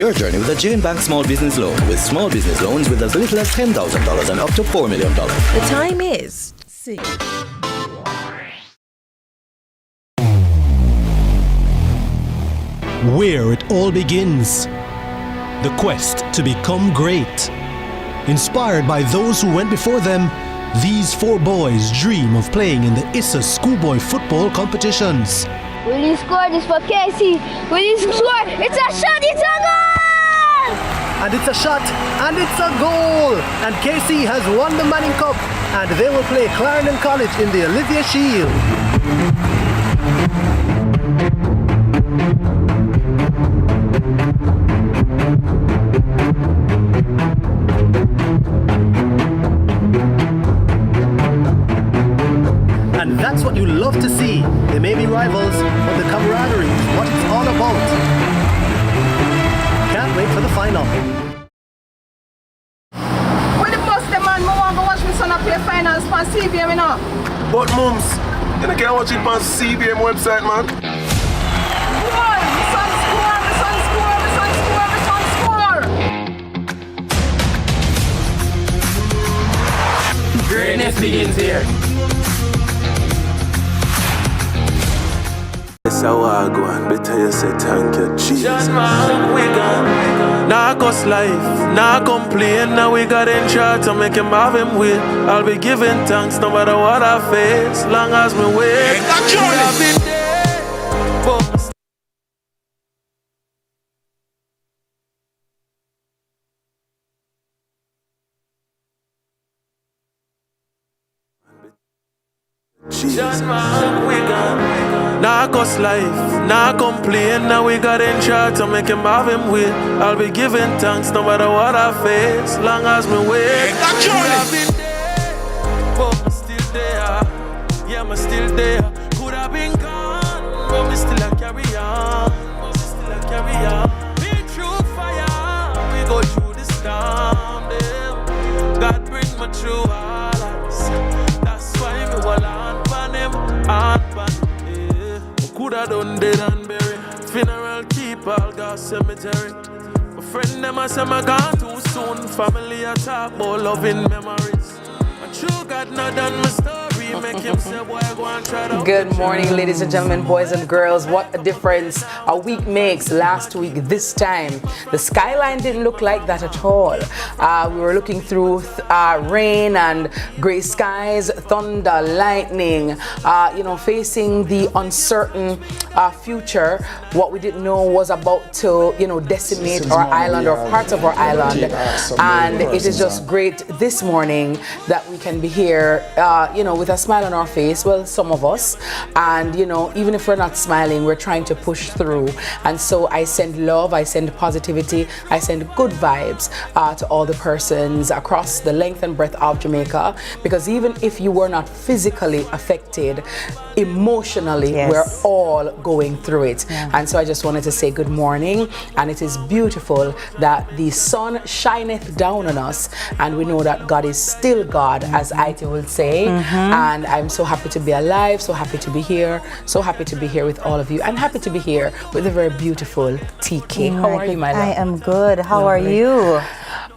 Your journey with a Jane Bank Small Business Loan with small business loans with as little as $10,000 and up to $4 million. The time is 6. Where it all begins. The quest to become great. Inspired by those who went before them, these 4 boys dream of playing in the ISSA schoolboy football competitions. Will you score this for Casey? Will you score? It's a shot! It's a goal! And it's a shot, and it's a goal! And Casey has won the Manning Cup, and they will play Clarendon College in the Olivia Shield. And that's what you love to see. They may be rivals, but the camaraderie is what it's all about. Can't wait for the final. When the bus the man, I want to watch my son play finals on CVM, you know. But mums, you can't watch it on CVM website, man. Boy, my son score, my son score, my son score, my son score. Greatness begins here. It's how I go and better you say thank you, Jesus. Just man, we gone. Now cost life, now complain. Now we got in charge to make him have him way. I'll be giving thanks no matter what I face, long as me wait. I've been there, but Just man, we gone. now cost life, now complain. Now we got in charge to make him have him way. I'll be giving thanks no matter what I face, long as me wait. I've been there, but I'm still there. Yeah, I'm still there. Could have been gone, but me still a carry on. Been through fire, we go through the storm. Them. God bring me through all of this. That's why me will on pan him, on pan. Coulda done dead and buried. Funeral keep all got cemetery. My friend them a say me gone too soon. Family a talk about loving memories. And true God not done my story. Make him say boy go and try to. Good morning, ladies and gentlemen, boys and girls. What a difference a week makes. Last week, this time, the skyline didn't look like that at all. We were looking through rain and gray skies, thunder, lightning, facing the uncertain future. What we didn't know was about to, decimate our island or parts of our island. And it is just great this morning that we can be here, with a smile on our face. Well, some of us, and even if we're not smiling, we're trying to push through. And so I send love, I send positivity, I send good vibes to all the persons across the length and breadth of Jamaica, because even if you were not physically affected, emotionally, yes, we're all going through it. Yeah. And so I just wanted to say good morning, and it is beautiful that the sun shineth down on us, and we know that God is still God, as Ite will say. And I'm so happy to be alive, so happy to be here, so happy to be here with all of you, and happy to be here with the very beautiful TK. How are you, my love? I am good. How are you?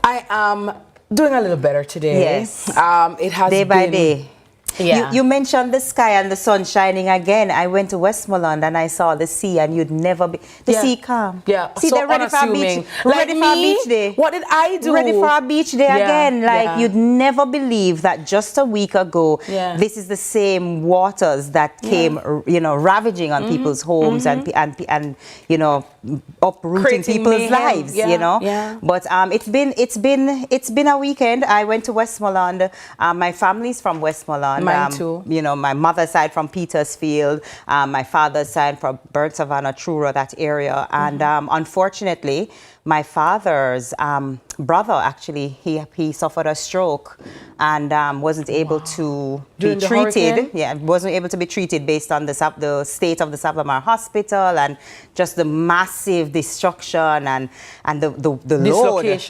I am doing a little better today. Yes. It has day by day. Yeah. You mentioned the sky and the sun shining again. I went to Westmoreland and I saw the sea, and you'd never be sea calm. Yeah. See, so they're ready for a beach. Ready for a beach day. What did I do? Ready for a beach day again. Like you'd never believe that just a week ago, this is the same waters that came, ravaging on people's homes and uprooting creating people's lives. Yeah. But it's been a weekend. I went to Westmoreland. My family's from Westmoreland. Mine too. My mother's side from Petersfield, my father's side from Burnt Savannah, Truro, that area. And unfortunately, my father's brother, actually, he suffered a stroke and wasn't able to be treated. Yeah, wasn't able to be treated based on the state of the Savamar Hospital, and just the massive destruction and the load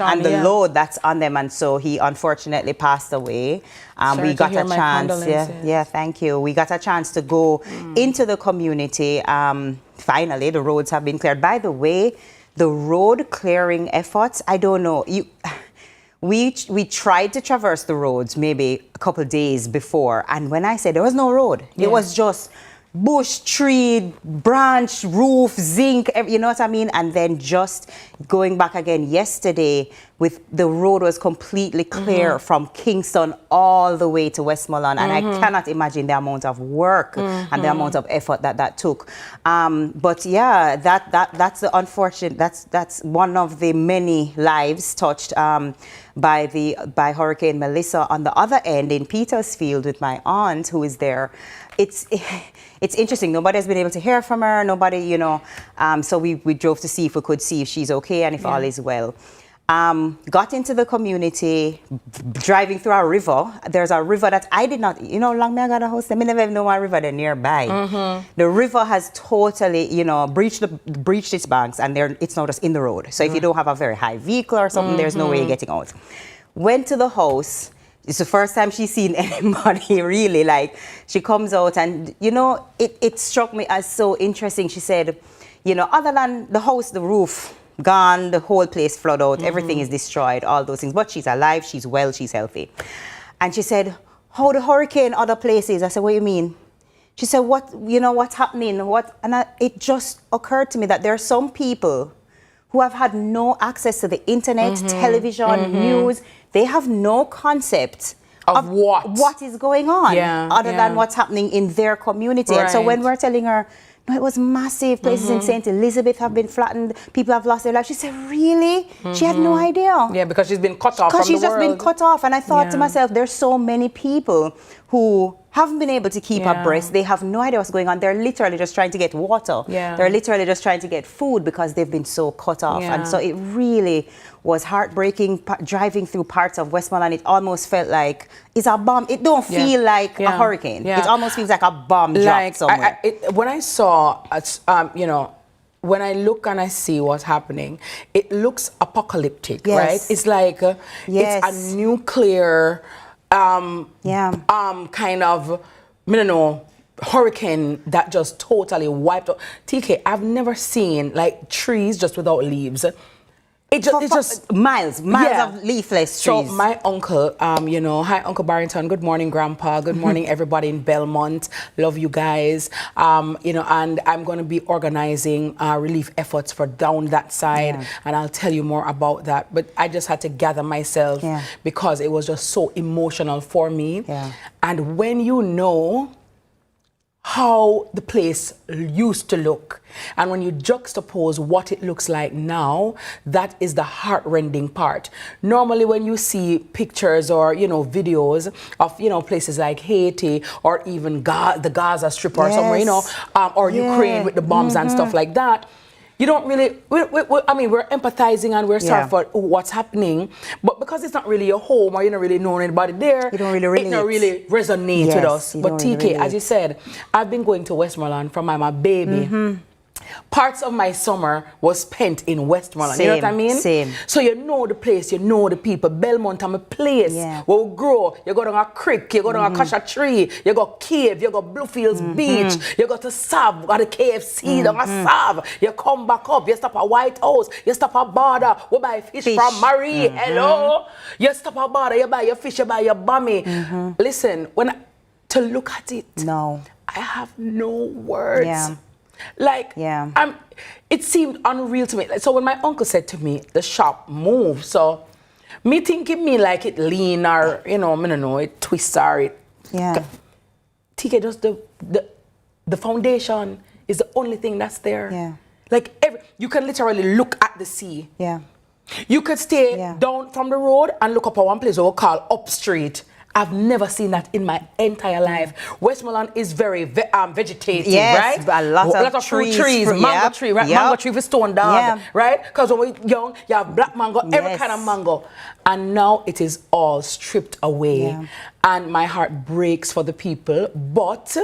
and the load that's on them. And so he unfortunately passed away. We got a chance. Yeah, thank you. We got a chance to go into the community. Finally, the roads have been cleared. By the way, the road clearing efforts, I don't know. We tried to traverse the roads maybe a couple days before, and when I said there was no road, it was just bush, tree, branch, roof, zinc, you know what I mean? And then just going back again yesterday, with the road was completely clear from Kingston all the way to Westmoreland, and I cannot imagine the amount of work and the amount of effort that took. But yeah, that's the unfortunate. That's one of the many lives touched by Hurricane Melissa. On the other end, in Petersfield, with my aunt who is there, it's interesting. Nobody has been able to hear from her. Nobody, you know. So we drove to see if we could see if she's okay and if all is well. Got into the community, driving through a river. There's a river that I did not, you know, long me I got a house. I never even know a river there nearby. The river has totally, you know, breached its banks, and it's not just in the road. So if you don't have a very high vehicle or something, there's no way you're getting out. Went to the house. It's the first time she's seen anybody really. Like, she comes out, and, you know, it struck me as so interesting. She said, you know, other than the house, the roof gone, the whole place flooded out, everything is destroyed, all those things. But she's alive, she's well, she's healthy. And she said, how the hurricane other places? I said, what do you mean? She said, what's happening? It just occurred to me that there are some people who have had no access to the internet, television, news. They have no concept of what is going on, other than what's happening in their community. And so when we're telling her, no, it was massive. Places in St. Elizabeth have been flattened. People have lost their lives. She said, really? She had no idea. Yeah, because she's been cut off from the world. Because she's just been cut off. And I thought to myself, there's so many people who haven't been able to keep abreast. They have no idea what's going on. They're literally just trying to get water. They're literally just trying to get food because they've been so cut off. And so it really was heartbreaking. Driving through parts of Westmoreland, it almost felt like it's a bomb. It don't feel like a hurricane. It almost feels like a bomb dropped somewhere. When I saw, you know, when I look and I see what's happening, it looks apocalyptic, right? It's like it's a nuclear kind of, I don't know, hurricane that just totally wiped out. TK, I've never seen like trees just without leaves. It's just miles of leafless trees. So my uncle, you know, hi Uncle Barrington, good morning Grandpa, good morning everybody in Belmont, love you guys. You know, and I'm going to be organizing relief efforts for down that side, and I'll tell you more about that. But I just had to gather myself because it was just so emotional for me. And when you know how the place used to look, and when you juxtapose what it looks like now, that is the heart-rending part. Normally when you see pictures or, you know, videos of, you know, places like Haiti or even the Gaza Strip or somewhere, you know, or Ukraine with the bombs and stuff like that, you don't really, I mean, we're empathizing and we're sorry for what's happening, but because it's not really your home or you don't really know anybody there, you don't really relate. It don't really resonate with us. But TK, as you said, I've been going to Westmoreland from my baby. Parts of my summer was spent in Westmoreland. You know what I mean? Same. So you know the place, you know the people. Belmont, I'm a place where we grow. You go down a creek, you go down a cassia tree, you go cave, you go Bluefields Beach, you go to Sav, got a KFC down a Sav. You come back up, you stop at White House, you stop at Border, we buy fish from Marie. Hello? You stop at Border, you buy your fish, you buy your bummy. Listen, to look at it, I have no words. Like, it seemed unreal to me. So when my uncle said to me, the shop moved, so me thinking me like it lean or, you know, I don't know, it twists or it. TK, just the foundation is the only thing that's there. Like, you can literally look at the sea. You could stay down from the road and look up at one place we call Up Street. I've never seen that in my entire life. Westmoreland is very vegetative, right? A lot of fruit trees, mango tree, right? Mango tree for stone dog, right? Because when we're young, you have black mango, every kind of mango. And now it is all stripped away. And my heart breaks for the people, but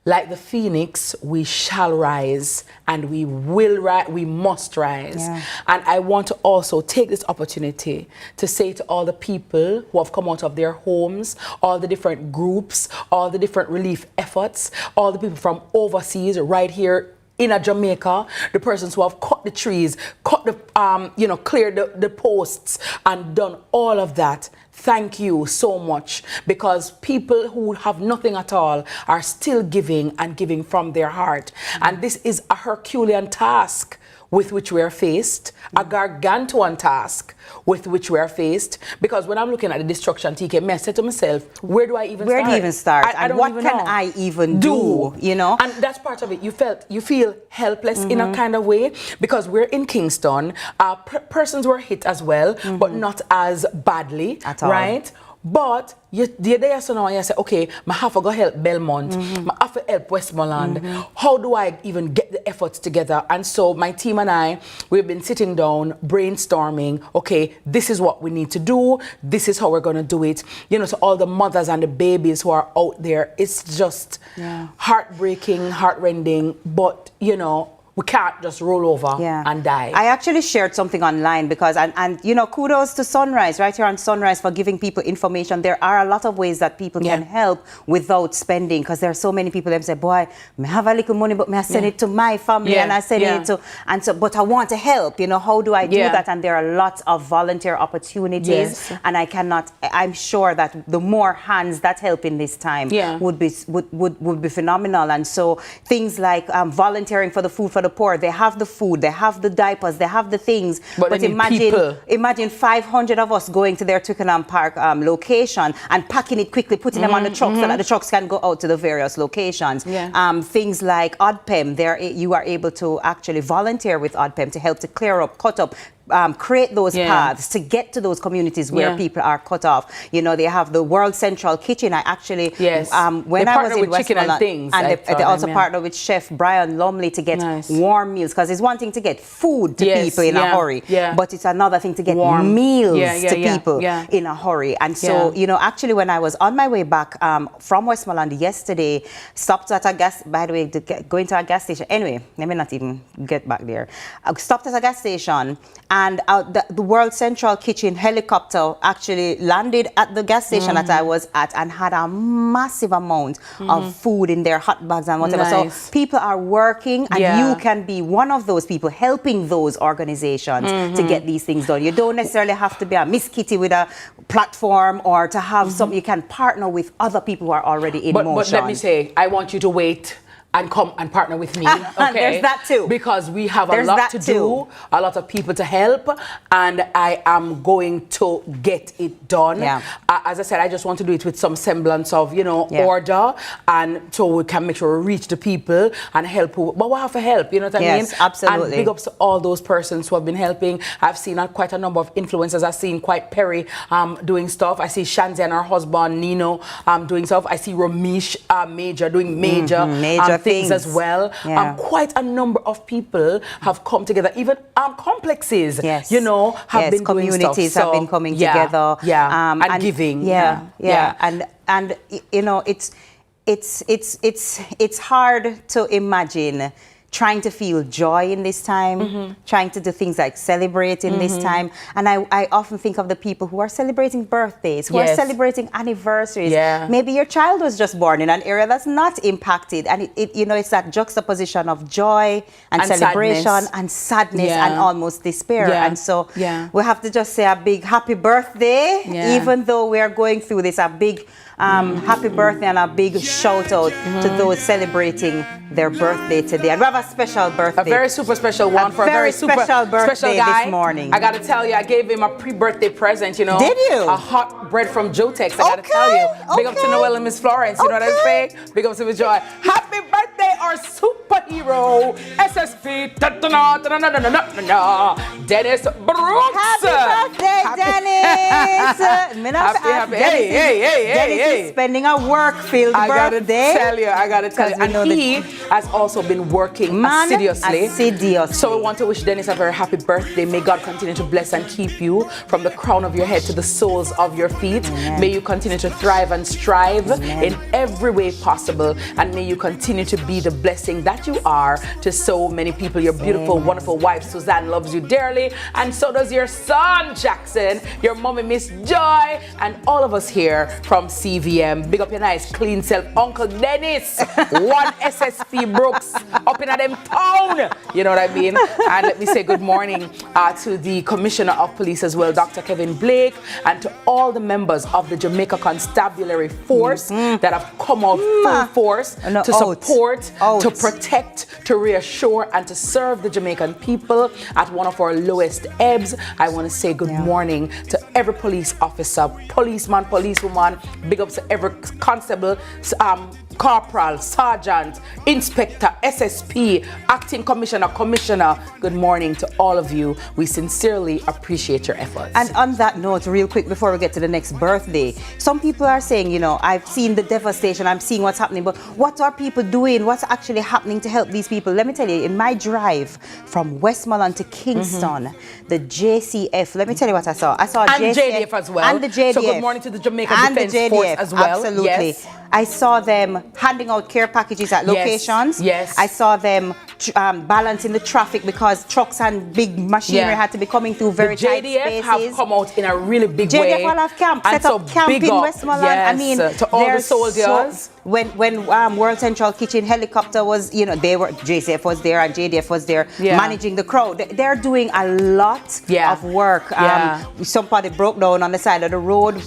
like the phoenix, we shall rise, and we will rise, we must rise. And I want to also take this opportunity to say to all the people who have come out of their homes, all the different groups, all the different relief efforts, all the people from overseas right here in a Jamaica, the persons who have cut the trees, cut the, cleared the posts and done all of that. Thank you so much, because people who have nothing at all are still giving and giving from their heart. And this is a Herculean task with which we are faced, a gargantuan task with which we are faced. Because when I'm looking at the destruction, TK, I said to myself, where do I even start? Where do you even start? I and don't what even can know. I even do? You know? And that's part of it. You feel helpless in a kind of way, because we're in Kingston. Persons were hit as well, but not as badly, At all. right? But the day so now, you say, okay, I have to go help Belmont, I have to help Westmoreland. How do I even get the efforts together? And so my team and I, we've been sitting down, brainstorming, okay, this is what we need to do, this is how we're going to do it. You know, so all the mothers and the babies who are out there, it's just heartbreaking, heartrending, but, you know, we can't just roll over and die. I actually shared something online because, and you know, kudos to Sunrise, right here on Sunrise, for giving people information. There are a lot of ways that people can help without spending, because there are so many people that say, boy, I have a little money, but I send it to my family and I send it to, and so, but I want to help, you know, how do I do that? And there are lots of volunteer opportunities, and I'm sure that the more hands that help in this time would be phenomenal. And so things like volunteering for the food for the poor, they have the food, they have the diapers, they have the things, but imagine 500 of us going to their Twickenham Park location and packing it quickly, putting them on the trucks so that the trucks can go out to the various locations. Things like ODPEM, you are able to actually volunteer with ODPEM to help to clear up, cut up, create those paths to get to those communities where people are cut off. You know, they have the World Central Kitchen. I actually, when I was in Westmoreland, they also partner with Chef Brian Lumley to get warm meals, because it's one thing to get food to people in a hurry, but it's another thing to get warm meals to people in a hurry. And so, you know, actually when I was on my way back from Westmoreland yesterday, stopped at a gas, by the way, going to a gas station. Anyway, let me not even get back there. I stopped at a gas station, and the World Central Kitchen helicopter actually landed at the gas station that I was at and had a massive amount of food in their hot bags and whatever. So people are working, and you can be one of those people helping those organizations to get these things done. You don't necessarily have to be a Miss Kitty with a platform or to have something. You can partner with other people who are already in motion. But let me say, I want you to wait and come and partner with me. Okay? There's that too. Because we have a lot to do, a lot of people to help, and I am going to get it done. As I said, I just want to do it with some semblance of, you know, order, and so we can make sure we reach the people and help but we have to help, you know what I mean? Yes, absolutely. And big ups to all those persons who have been helping. I've seen quite a number of influencers. I've seen quite Perry doing stuff. I see Shanzi and her husband Nino doing stuff. I see Ramesh Major doing major things as well. Quite a number of people have come together. Even complexes, you know, have been communities doing stuff. have been coming together, and giving. And you know, it's hard to imagine trying to feel joy in this time, trying to do things like celebrate in this time. And I often think of the people who are celebrating birthdays, who are celebrating anniversaries. Maybe your child was just born in an area that's not impacted. And you know, it's that juxtaposition of joy and celebration and sadness and almost despair. And so we have to just say a big happy birthday, even though we are going through this, a big happy birthday and a big shout out to those celebrating their birthday today. And we have a special birthday. A very super special one for a very super special birthday special guy this morning. I gotta tell you, I gave him a pre-birthday present, you know. Did you? A hot bread from Jotex, I gotta tell you. Big up to Noel and Miss Florence, you know what I'm saying? Big up to Miss Joy. Happy birthday, our superhero, SSP, Dennis Brooks. Happy birthday, Dennis. Happy. Hey. Dennis is spending a work-filled birthday. I gotta tell you. And he has also been working assiduously. So we want to wish Dennis a very happy birthday. May God continue to bless and keep you from the crown of your head to the soles of your feet. May you continue to thrive and strive in every way possible. And may you continue to be the blessing that you are to so many people. Your beautiful, wonderful wife, Suzanne, loves you dearly. And so does your son, Jackson, your mommy, Miss Joy, and all of us here from CVM. Big up your nice, clean self, Uncle Dennis. One SSP Brooks up in the them town. You know what I mean? And let me say good morning to the Commissioner of Police as well, Dr. Kevin Blake, and to all the members of the Jamaica Constabulary Force that have come out full force to support, to protect, to reassure, and to serve the Jamaican people at one of our lowest ebbs. I want to say good morning to every police officer, policeman, policewoman, big ups to every constable, corporal, sergeant, inspector, SSP, acting commissioner, commissioner. Good morning to all of you. We sincerely appreciate your efforts. And on that note, real quick before we get to the next birthday, some people are saying, you know, I've seen the devastation, I'm seeing what's happening, but what are people doing? What's actually happening to help these people? Let me tell you, in my drive from Westmoreland to Kingston, the JCF, let me tell you what I saw. I saw and JDF as well. And the JDF. So good morning to the Jamaica Defense Force as well. Absolutely. Yes. I saw them handing out care packages at locations. Yes. I saw them balancing the traffic because trucks and big machinery had to be coming through very tight spaces. JDF have come out in a really big way. JDF will have camp, set up camp in Westmoreland. Yes, I mean, to all the soldiers. When World Central Kitchen helicopter was, you know, they were, JCF was there and JDF was there managing the crowd. They're doing a lot of work. Somebody broke down on the side of the road.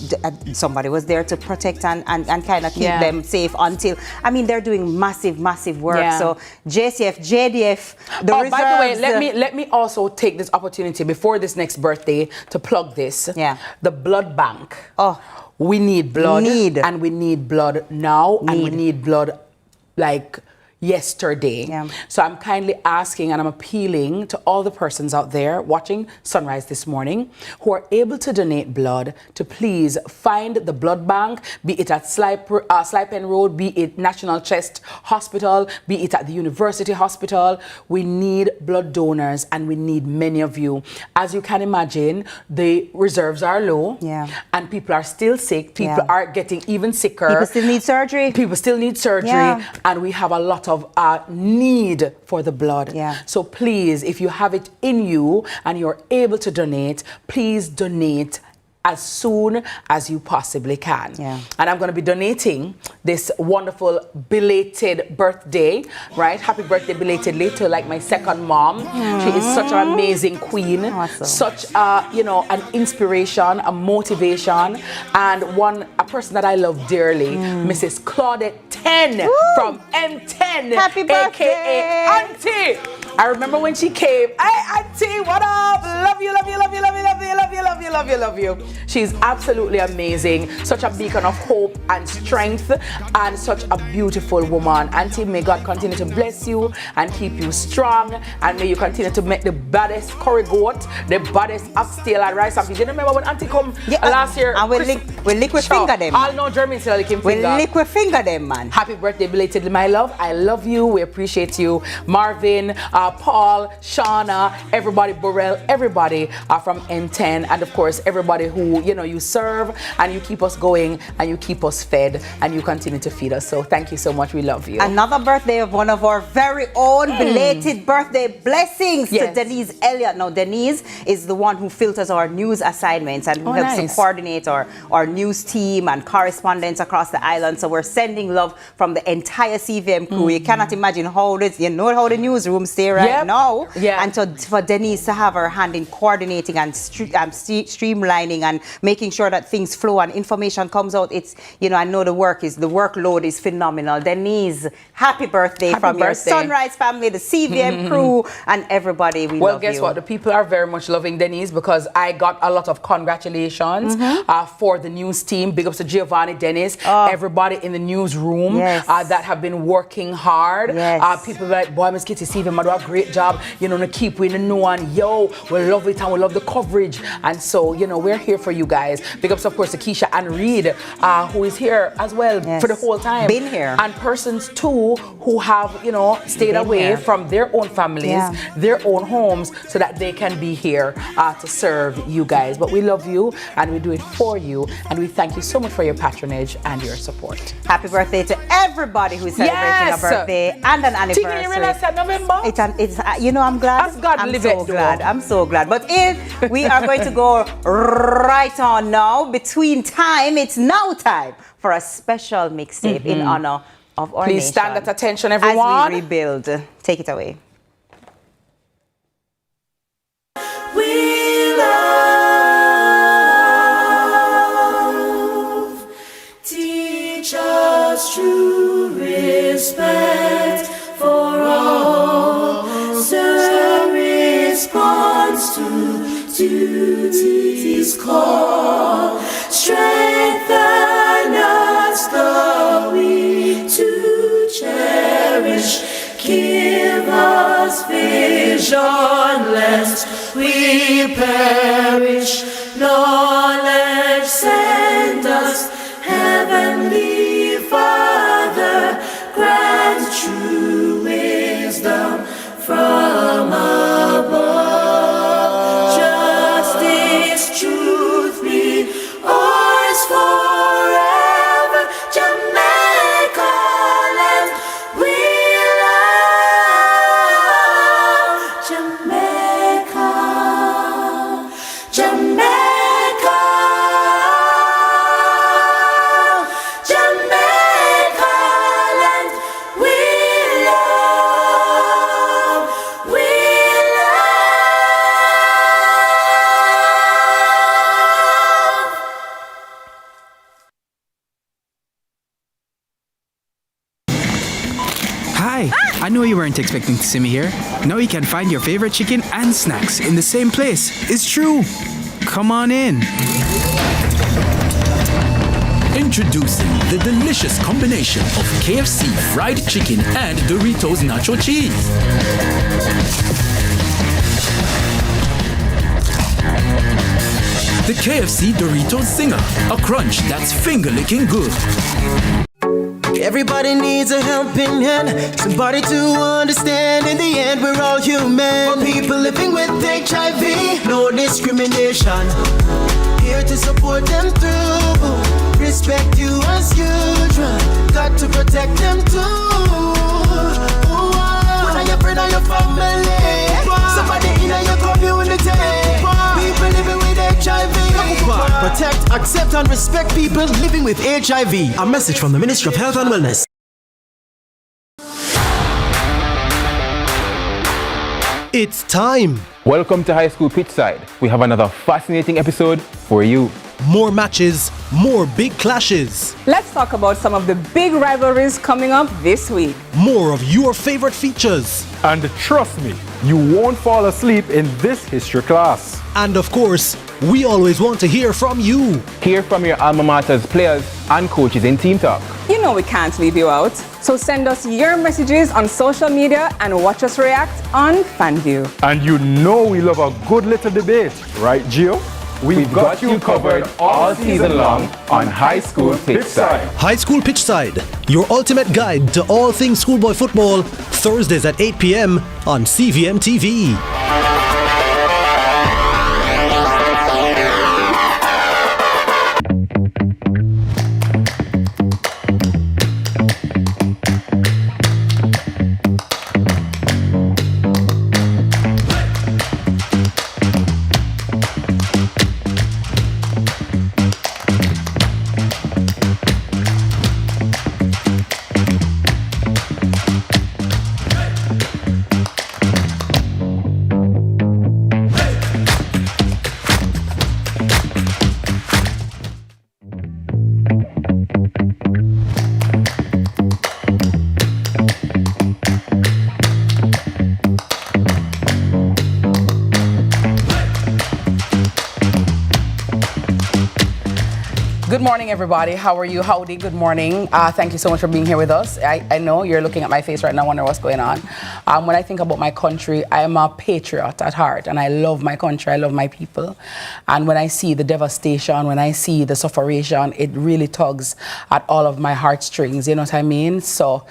Somebody was there to protect and kind of keep them safe until, I mean, they're doing massive work. So JCF, JDF, the reserves. By the way, let me also take this opportunity before this next birthday to plug this. The blood bank. We need blood, and we need blood now, and we need blood like yesterday. So I'm kindly asking and I'm appealing to all the persons out there watching Sunrise this morning who are able to donate blood to please find the blood bank, be it at Slipen Road, be it National Chest Hospital, be it at the University Hospital. We need blood donors and we need many of you. As you can imagine, the reserves are low and people are still sick. People are getting even sicker. People still need surgery. People still need surgery and we have a lot of need for the blood. So please, if you have it in you and you're able to donate, please donate as soon as you possibly can. And I'm going to be donating this wonderful belated birthday, right? Happy birthday belatedly to like my second mom. She is such an amazing queen, such you know, an inspiration, a motivation, and a person that I love dearly, Mrs. Claudette 10 from M10, Happy birthday, aka Auntie. I remember when she came. Hey, Auntie, what up? Love you, love you, love you, love you, love you, love you, love you, love you, love you. She's absolutely amazing. Such a beacon of hope and strength and such a beautiful woman. Auntie, may God continue to bless you and keep you strong, and may you continue to make the baddest curry goat, the baddest oxtail and rice and peas. You remember when Auntie come last year? And we liquid finger them. All no German still licking finger. We liquid finger them, man. Happy birthday belatedly, my love. I love you. We appreciate you. Marvin, Paul, Shauna, everybody, Burrell, everybody from N10, and of course everybody who, you know, you serve and you keep us going and you keep us fed and you continue to feed us. So thank you so much. We love you. Another birthday of one of our very own belated birthday blessings to Denise Elliott. Now Denise is the one who filters our news assignments and who helps to coordinate our news team and correspondence across the island. So we're sending love from the entire CVM crew. You cannot imagine how this, you know how the newsrooms stay right now. And so for Denise to have her hand in coordinating and streamlining and making sure that things flow and information comes out, it's, you know, I know the workload is phenomenal. Denise, happy birthday from your Sunrise family, the CVM crew, and everybody. We love you. Well, guess what? The people are very much loving Denise because I got a lot of congratulations for the news team. Big ups to Giovanni, Dennis, everybody in the newsroom that have been working hard. People like, boy, Miss Kitty, CVM, do a great job. You know, to keep winning no one. Yo, we love it and we love the coverage. And so, you know, we're here for you guys. Big ups, of course, to Keisha and Reed, who is here as well for the whole time. Been here. And persons too who have, you know, stayed away from their own families, their own homes, so that they can be here to serve you guys. But we love you and we do it for you. And we thank you so much for your patronage and your support. Happy birthday to everybody who's celebrating a birthday and an anniversary. November. It's you know, I'm glad. I'm so glad. But we are going to go right on now. Between time, it's now time for a special mixtape in honor of our Please nation. stand at attention, everyone. As we rebuild. Take it away. We love, teach us true respect for all, the response to duty's call, strengthen us the weak to cherish, give us vision lest we perish, knowledge send us, Heavenly Father, grant true wisdom from above, justice, truth be ours forever, Jamaica land we love, Jamaica, Jamaica, Jamaica land we love, we love. Hi, I know you weren't expecting to see me here. Now you can find your favorite chicken and snacks in the same place. It's true. Come on in. Introducing the delicious combination of KFC fried chicken and Doritos nacho cheese. The KFC Doritos Zinger, a crunch that's finger-licking good. Everybody needs a helping hand, somebody to understand. In the end, we're all human. For people living with HIV, no discrimination. Here to support them through. Respect you as usual. Got to protect them too. One of your friend or your family, somebody in your community. People living with HIV. Protect, accept, and respect people living with HIV. A message from the Ministry of Health and Wellness. It's time. Welcome to High School Pitchside. We have another fascinating episode for you. More matches, more big clashes. Let's talk about some of the big rivalries coming up this week. More of your favorite features. And trust me, you won't fall asleep in this history class. And of course, we always want to hear from you. Hear from your alma mater's players and coaches in Team Talk. You know we can't leave you out. So send us your messages on social media and watch us react on FanView. And you know we love a good little debate, right, Gio? We've got you covered all season long on High School Pitchside. High School Pitchside, your ultimate guide to all things schoolboy football, Thursdays at 8 p.m. on CVM TV. Good morning, everybody. How are you? Howdy. Good morning. Thank you so much for being here with us. I know you're looking at my face right now, wondering what's going on. When I think about my country, I'm a patriot at heart, and I love my country. I love my people. And when I see the devastation, when I see the sufferation, it really tugs at all of my heartstrings. You know what I mean? So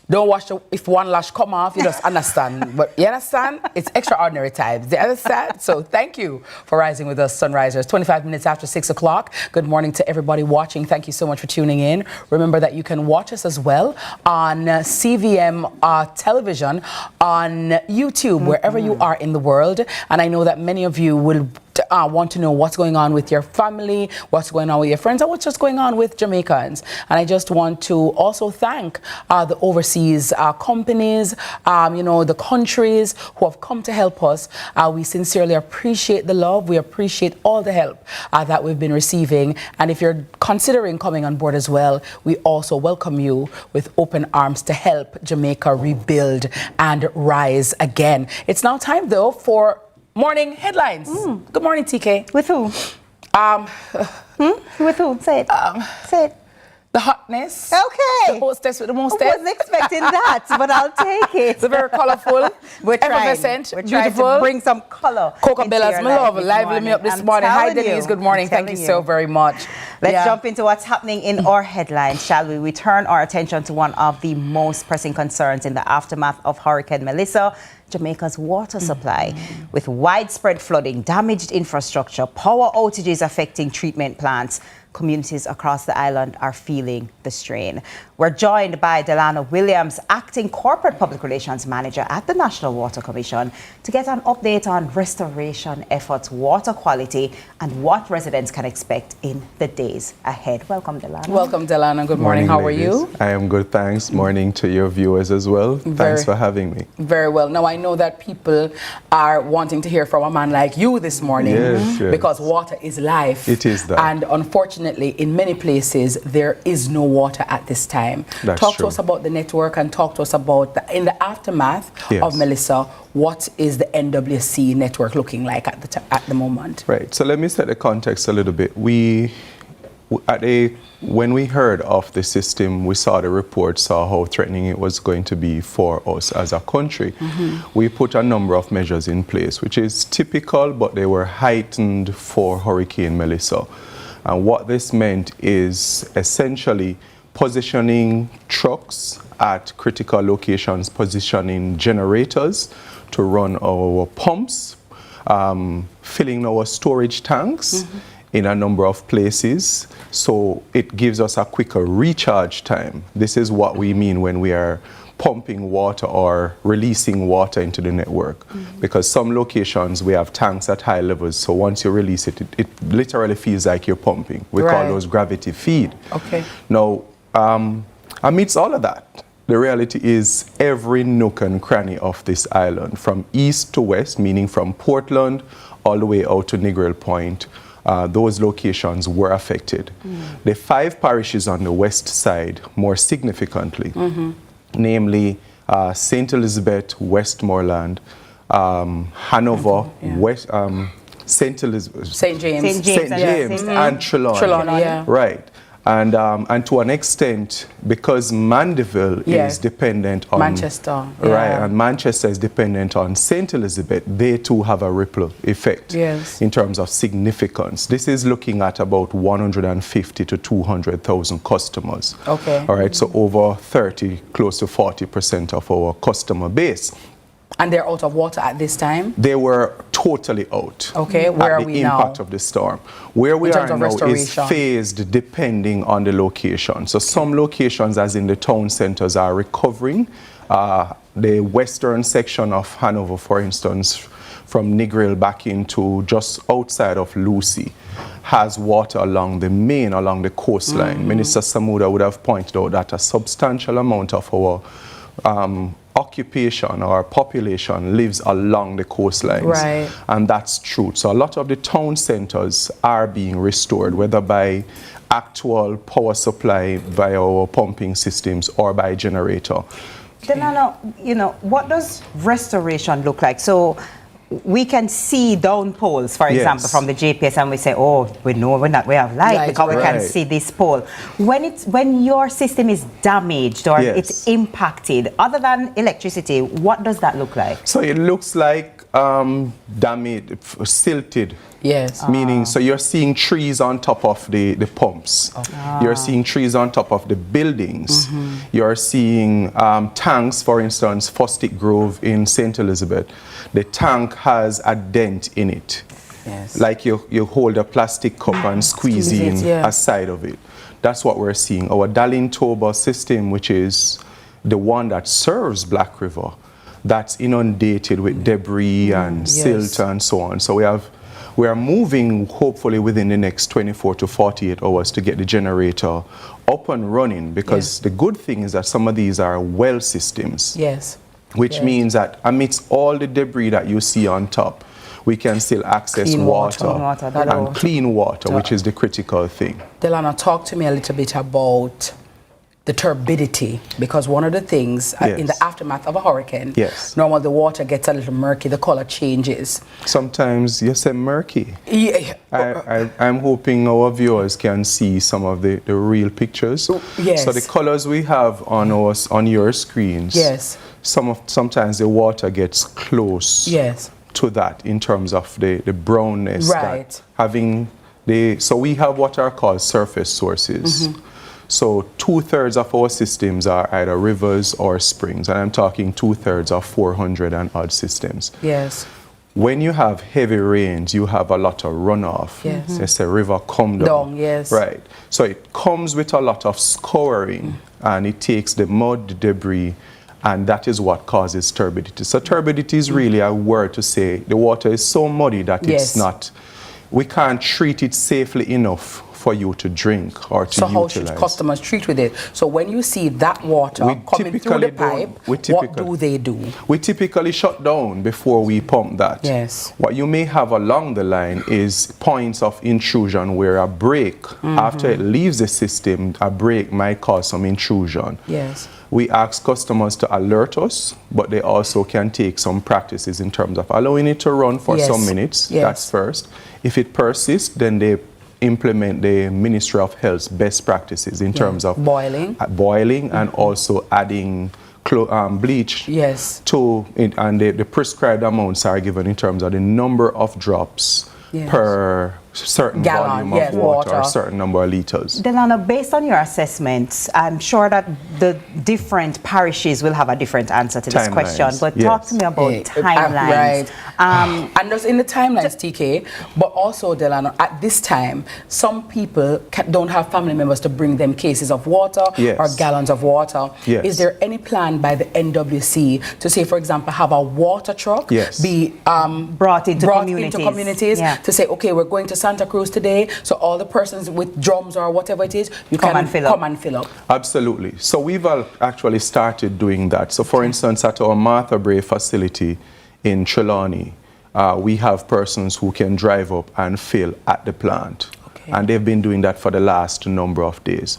don't watch if one lash come off, you just understand. But you understand? It's extraordinary times. You understand? So thank you for rising with us, Sunrisers. 25 minutes after 6 o'clock. Good morning to everybody watching. Thank you so much for tuning in. Remember that you can watch us as well on CVM television, on YouTube, wherever you are in the world. And I know that many of you will want to know what's going on with your family, what's going on with your friends, and what's just going on with Jamaicans. And I just want to also thank the overseas companies, the countries who have come to help us. We sincerely appreciate the love. We appreciate all the help that we've been receiving. And if you're considering coming on board as well, we also welcome you with open arms to help Jamaica rebuild and rise again. It's now time, though, for morning headlines. Good morning, TK. With who? With who? Say it. Say it. The hotness. Okay. The hostess with the most. I wasn't expecting that, but I'll take it. It's very colorful. We're trying. Effervescent. We're trying to bring some color. Coca Bella's, my love, lively me up this morning. Hi, Denise. Good morning. Thank you so very much. Let's jump into what's happening in our headlines, shall we? We turn our attention to one of the most pressing concerns in the aftermath of Hurricane Melissa, Jamaica's water supply. With widespread flooding, damaged infrastructure, power outages affecting treatment plants, communities across the island are feeling the strain. We're joined by Delana Williams, Acting Corporate Public Relations Manager at the National Water Commission, to get an update on restoration efforts, water quality, and what residents can expect in the days ahead. Welcome, Delana. Welcome, Delana. Good morning. How are you? I am good, thanks. Morning to your viewers as well. Thanks for having me. Very well. Now, I know that people are wanting to hear from a man like you this morning, because water is life. It is that. And unfortunately, in many places, there is no water at this time. Talk to us about the network and talk to us about, in the aftermath of Melissa, what is the NWC network looking like at the moment? Right. So let me set the context a little bit. When we heard of the system, we saw the report, saw how threatening it was going to be for us as a country. We put a number of measures in place, which is typical, but they were heightened for Hurricane Melissa. And what this meant is essentially positioning trucks at critical locations, positioning generators to run our pumps, filling our storage tanks in a number of places, so it gives us a quicker recharge time. This is what we mean when we are pumping water or releasing water into the network, because some locations we have tanks at high levels, so once you release it, it literally feels like you're pumping. We call those gravity feed. Now, amidst all of that, the reality is every nook and cranny of this island, from east to west, meaning from Portland all the way out to Negril Point, those locations were affected. The 5 parishes on the west side, more significantly, namely St. Elizabeth, Westmoreland, Hanover, St. James, and Trelawney. Right. And to an extent, because Mandeville is dependent on Manchester, and Manchester is dependent on St. Elizabeth, they too have a ripple effect in terms of significance. This is looking at about 150 to 200,000 customers. All right, so over 30, close to 40% of our customer base. And they're out of water at this time? They were totally out. Okay, where are we now? The impact of the storm. Where we are now is phased depending on the location. So some locations, as in the town centers, are recovering. The western section of Hanover, for instance, from Negril back into just outside of Lucy, has water along the coastline. Minister Samuda would have pointed out that a substantial amount of our occupation or population lives along the coastlines, and that's true. So a lot of the town centers are being restored, whether by actual power supply via our pumping systems or by generator. Delana, what does restoration look like? So we can see down poles, for example, from the GPS, and we say, oh, we know we have light because we can see this pole. When your system is damaged or it's impacted, other than electricity, what does that look like? So it looks like damaged, silted. Meaning, so you're seeing trees on top of the pumps. You're seeing trees on top of the buildings. You're seeing tanks, for instance, Fostic Grove in St. Elizabeth. The tank has a dent in it. Like you hold a plastic cup and squeeze in a side of it. That's what we're seeing. Our Darlene Toba system, which is the one that serves Black River, that's inundated with debris and silt and so on. So we have We are moving, hopefully, within the next 24 to 48 hours to get the generator up and running, because the good thing is that some of these are well systems. Yes. Which means that amidst all the debris that you see on top, we can still access Clean water. and clean water, which is the critical thing. Delano, talk to me a little bit about the turbidity, because one of the things in the aftermath of a hurricane, normally the water gets a little murky, the color changes. Sometimes you say murky. Yeah. I'm hoping our viewers can see some of the real pictures. Yes. So the colors we have on your screens, sometimes the water gets close to that in terms of the brownness. Right. So we have what are called surface sources. So 2/3 of our systems are either rivers or springs, and I'm talking 2/3 of 400 and odd systems. Yes. When you have heavy rains, you have a lot of runoff. Yes. It's a river come down. Yes. Right. So it comes with a lot of scouring, and it takes the mud, the debris, and that is what causes turbidity. So turbidity is really a word to say the water is so muddy that it's not, we can't treat it safely enough for you to drink or to utilize. So how should customers treat with it? So when you see that water coming through the pipe, what do they do? We typically shut down before we pump that. Yes. What you may have along the line is points of intrusion where a break, after it leaves the system, a break might cause some intrusion. Yes. We ask customers to alert us, but they also can take some practices in terms of allowing it to run for some minutes. That's first. If it persists, then they implement the Ministry of Health's best practices in terms of boiling and also adding bleach to it, and the prescribed amounts are given in terms of the number of drops per certain volume of water, or certain number of liters. Delano, based on your assessments, I'm sure that the different parishes will have a different answer to this question, but talk to me about timelines. And just in the timelines, TK, but also, Delano, at this time, some people don't have family members to bring them cases of water or gallons of water. Is there any plan by the NWC to say, for example, have a water truck be brought into communities to say, okay, we're going to Santa Cruz today, so all the persons with drums or whatever it is, you come and fill up. Absolutely. So we've actually started doing that. So for instance, at our Martha Bray facility in Trelawney, we have persons who can drive up and fill at the plant. And they've been doing that for the last number of days.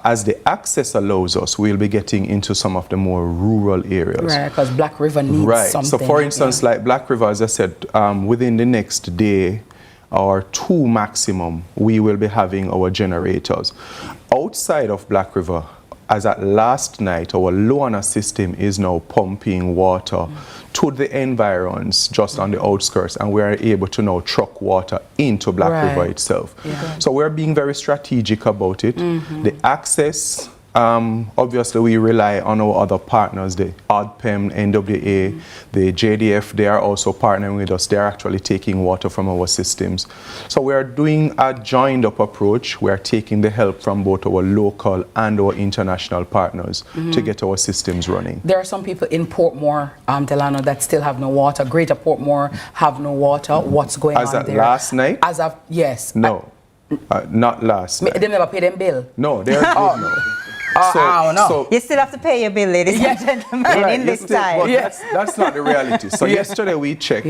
As the access allows us, we'll be getting into some of the more rural areas. Right, because Black River needs something. So for instance, like Black River, as I said, within the next day or two maximum, we will be having our generators. Outside of Black River, as at last night, our Loana system is now pumping water to the environs just on the outskirts, and we are able to now truck water into Black River itself. So we're being very strategic about it. The access, obviously we rely on our other partners, the ODPEM, NWA, the JDF, they are also partnering with us. They're actually taking water from our systems. So we are doing a joined up approach. We are taking the help from both our local and our international partners to get our systems running. There are some people in Portmore, Delano, that still have no water. Greater Portmore have no water. What's going on there? As of last night? As of, yes. No, not last night. They never pay them bill? No, they're good now. I don't know. So you still have to pay your bill, ladies and gentlemen, in this time. But that's not the reality. So yesterday we checked.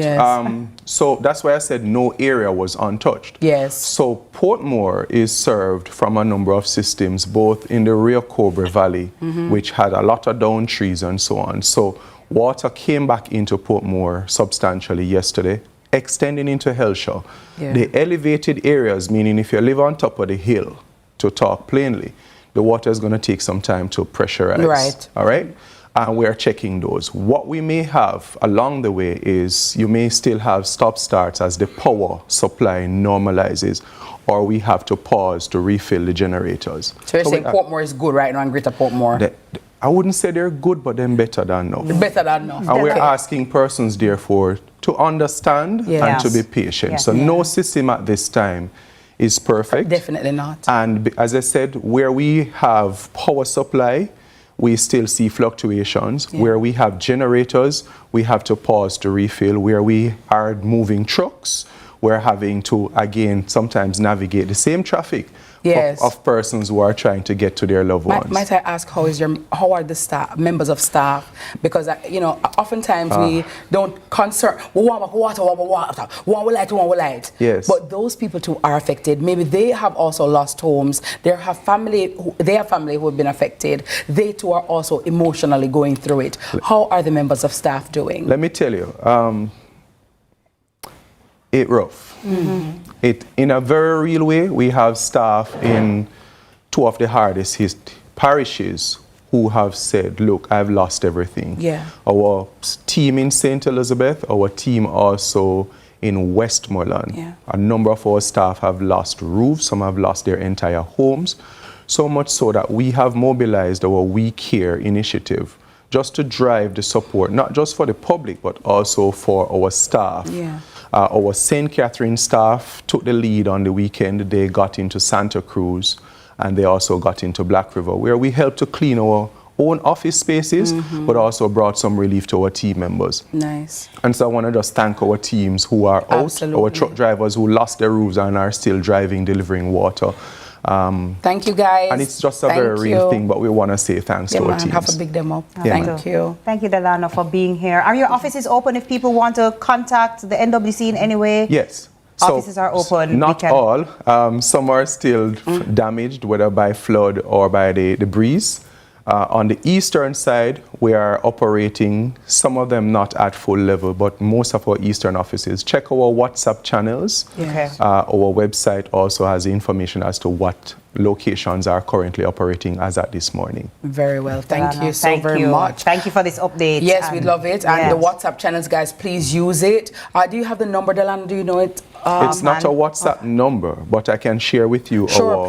So that's why I said no area was untouched. So Portmore is served from a number of systems, both in the Rio Cobre Valley, which had a lot of down trees and so on. So water came back into Portmore substantially yesterday, extending into Hellshaw. The elevated areas, meaning if you live on top of the hill, to talk plainly, the water is going to take some time to pressurize. All right? And we are checking those. What we may have along the way is you may still have stop-starts as the power supply normalizes, or we have to pause to refill the generators. So you're saying Portmore is good right now in Greater Portmore? I wouldn't say they're good, but they're better than enough. Better than enough. And we're asking persons, therefore, to understand and to be patient. So no system at this time is perfect. Definitely not. And as I said, where we have power supply, we still see fluctuations. Where we have generators, we have to pause to refill. Where we are moving trucks, we're having to, again, sometimes navigate the same traffic of persons who are trying to get to their loved ones. Might I ask, how are the staff, members of staff? Because oftentimes we don't concern. Yes. But those people too are affected. Maybe they have also lost homes. They have family who have been affected. They too are also emotionally going through it. How are the members of staff doing? Let me tell you, it's rough. It, in a very real way, we have staff in 2 of the hardest hit parishes who have said, look, I've lost everything. Yeah. Our team in St. Elizabeth, our team also in Westmoreland. Yeah. A number of our staff have lost roofs, some have lost their entire homes, so much so that we have mobilized our We Care initiative just to drive the support, not just for the public, but also for our staff. Yeah. Our St. Catherine staff took the lead on the weekend. They got into Santa Cruz and they also got into Black River, where we helped to clean our own office spaces, but also brought some relief to our team members. Nice. And so I want to just thank our teams who are out, Absolutely. our truck drivers who lost their roofs and are still driving, delivering water. Thank you, guys. And it's just a very real thing, but we want to say thanks to our teams. Have a big them up. Yeah, Thank you. Thank you, Delano, for being here. Are your offices open if people want to contact the NWC in any way? Yes. Offices are open. Not all. Some are still damaged, whether by flood or by the breeze. On the eastern side, we are operating, some of them not at full level, but most of our eastern offices. Check our WhatsApp channels. Okay. Our website also has information as to what locations are currently operating as at this morning. Very well. Thank you so very much. Thank you for this update. Yes, we love it. And the WhatsApp channels, guys, please use it. Do you have the number, Delano? Do you know it? It's not a WhatsApp number, but I can share with you our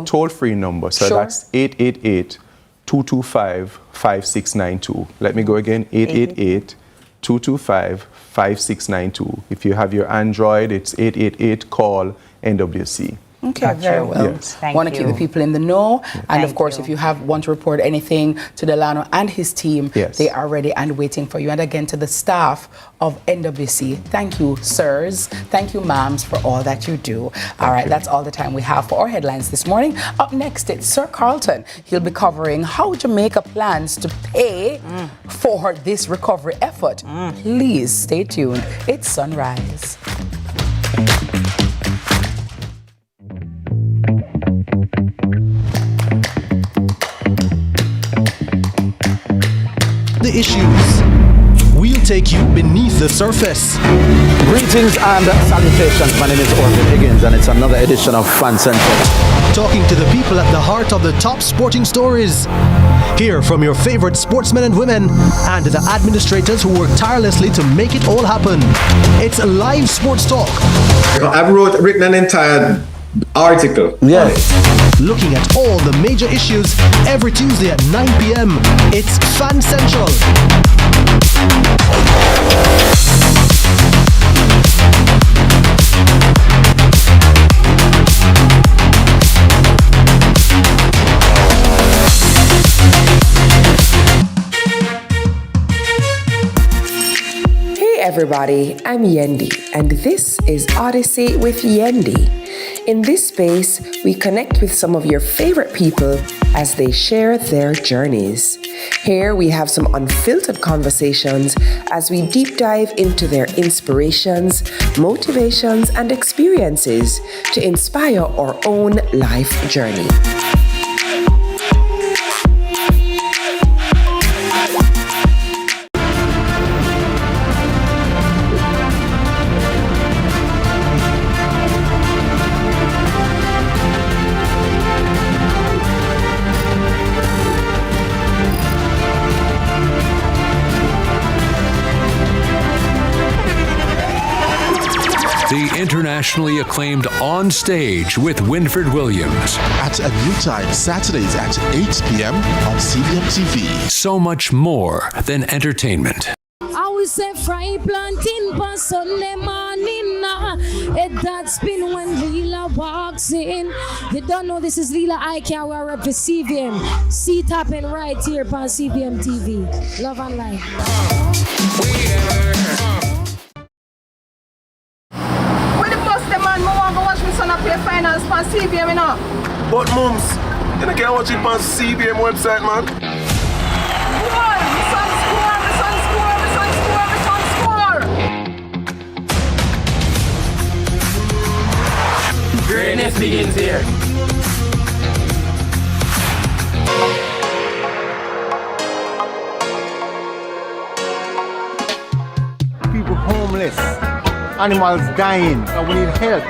toll-free number. So that's 888-225-5692. Let me go again, 888-225-5692. If you have your Android, it's 888-CALL-NWC. Okay, very well. Yes. Want to keep the people in the know. And of course, if you want to report anything to Delano and his team, they are ready and waiting for you. And again, to the staff of NWC, thank you, sirs. Thank you, ma'ams, for all that you do. All right, that's all the time we have for our headlines this morning. Up next, it's Sir Carlton. He'll be covering how Jamaica plans to pay for this recovery effort. Please stay tuned. It's Sunrise. The issues. We'll take you beneath the surface. Greetings and salutations. My name is Orville Higgins and it's another edition of Fan Central. Talking to the people at the heart of the top sporting stories. Hear from your favorite sportsmen and women and the administrators who work tirelessly to make it all happen. It's live sports talk. I've written an entire article. Yes. Looking at all the major issues every Tuesday at 9 p.m. It's Fan Central. Hey everybody, I'm Yendi, and this is Odyssey with Yendi. In this space, we connect with some of your favorite people as they share their journeys. Here we have some unfiltered conversations as we deep dive into their inspirations, motivations, and experiences to inspire our own life journey. The internationally acclaimed On Stage with Winford Williams. At a new time, Saturdays at 8 p.m. on CVM TV. So much more than entertainment. I will say fry planting for Sunday morning. That's been when Leela walks in. You don't know this is Leela. I can wear up the CVM. See tapping right here on CVM TV. Love and life. With the finals on CVM, you know. But mums, you don't care watch it on CVM website, man. Greatness begins here. People homeless, animals dying, and we need help.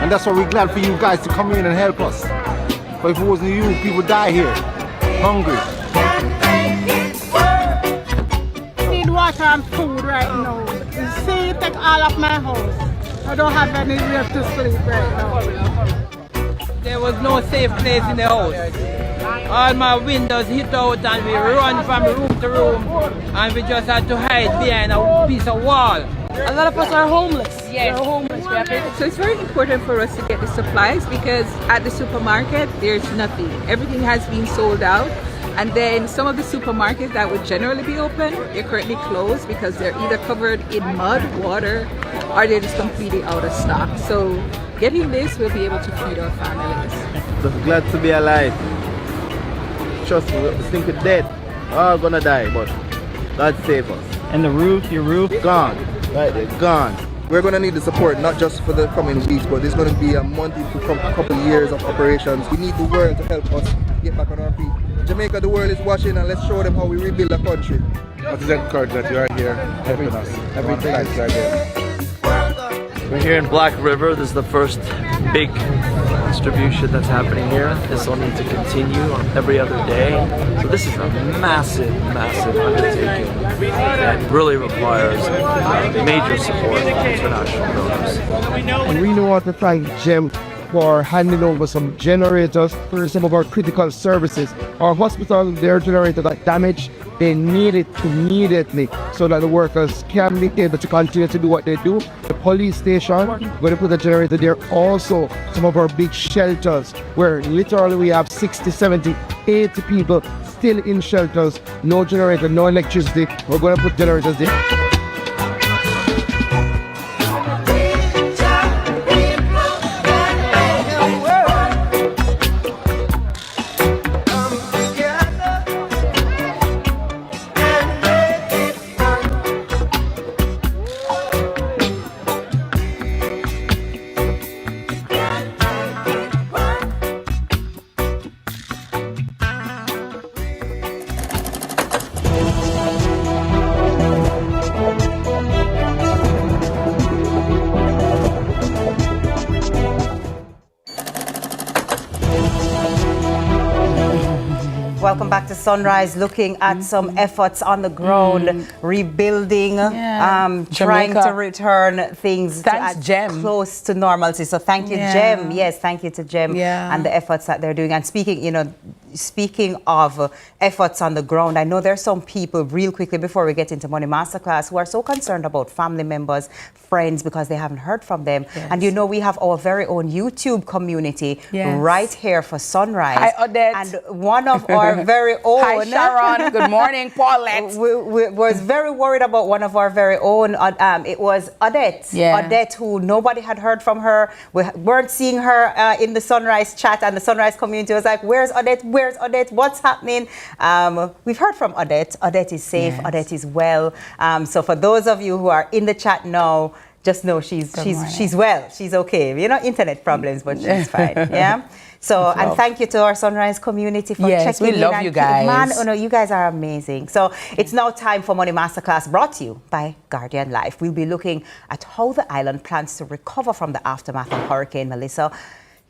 And that's why we're glad for you guys to come in and help us. But if it wasn't you, people die here, hungry. I need water and food right now. You see, you take all of my house. I don't have anywhere to sleep right now. There was no safe place in the house. All my windows hit out and we run from room to room and we just had to hide behind a piece of wall. A lot of us are homeless. Yes. We're homeless. So it's very important for us to get the supplies because at the supermarket there's nothing. Everything has been sold out. And then some of the supermarkets that would generally be open, they're currently closed because they're either covered in mud, water, or they're just completely out of stock. So getting this, we'll be able to feed our families. Just glad to be alive. Trust me, we think we're dead. We're all gonna die, but God save us. And the roof, your roof? Gone. Right there, gone. We're gonna need the support, not just for the coming weeks, but there's gonna be a month to a couple of years of operations. We need the world to help us get back on our feet. Jamaica, the world is watching, and let's show them how we rebuild a country. What is encouraged that you are here helping us? Everything is right there. We're here in Black River. This is the first big distribution that's happening here. This will need to continue on every other day. So this is a massive, massive undertaking that really requires major support from international donors. And we want to thank Jem for handing over some generators for some of our critical services. Our hospital, their generator got damaged. They need it immediately so that the workers can be able to continue to do what they do. The police station, we're going to put a generator there. Also, some of our big shelters where literally we have 60, 70, 80 people still in shelters. No generator, no electricity. We're going to put generators there. Welcome back to Sunrise, looking at some efforts on the ground, rebuilding, trying to return things close to normalcy. So thank you, Jem. Yes, thank you to Jem and the efforts that they're doing. And speaking of efforts on the ground, I know there's some people, real quickly before we get into Money Masterclass, who are so concerned about family members, friends, because they haven't heard from them. And you know, we have our very own YouTube community right here for Sunrise. Hi, Odette. And one of our very own. Hi, Sharon. Good morning, Paulette. We was very worried about one of our very own. It was Odette. Odette, who nobody had heard from her. We weren't seeing her in the Sunrise chat, and the Sunrise community was like, "Where's Odette? Where's Odette? What's happening?" We've heard from Odette. Odette is safe. Odette is well. So for those of you who are in the chat now, just know she's well. She's okay. You know, internet problems, but she's fine. Yeah. So, and thank you to our Sunrise community for checking in. We love you guys. Man, oh no, you guys are amazing. So it's now time for Money Masterclass, brought to you by Guardian Life. We'll be looking at how the island plans to recover from the aftermath of Hurricane Melissa.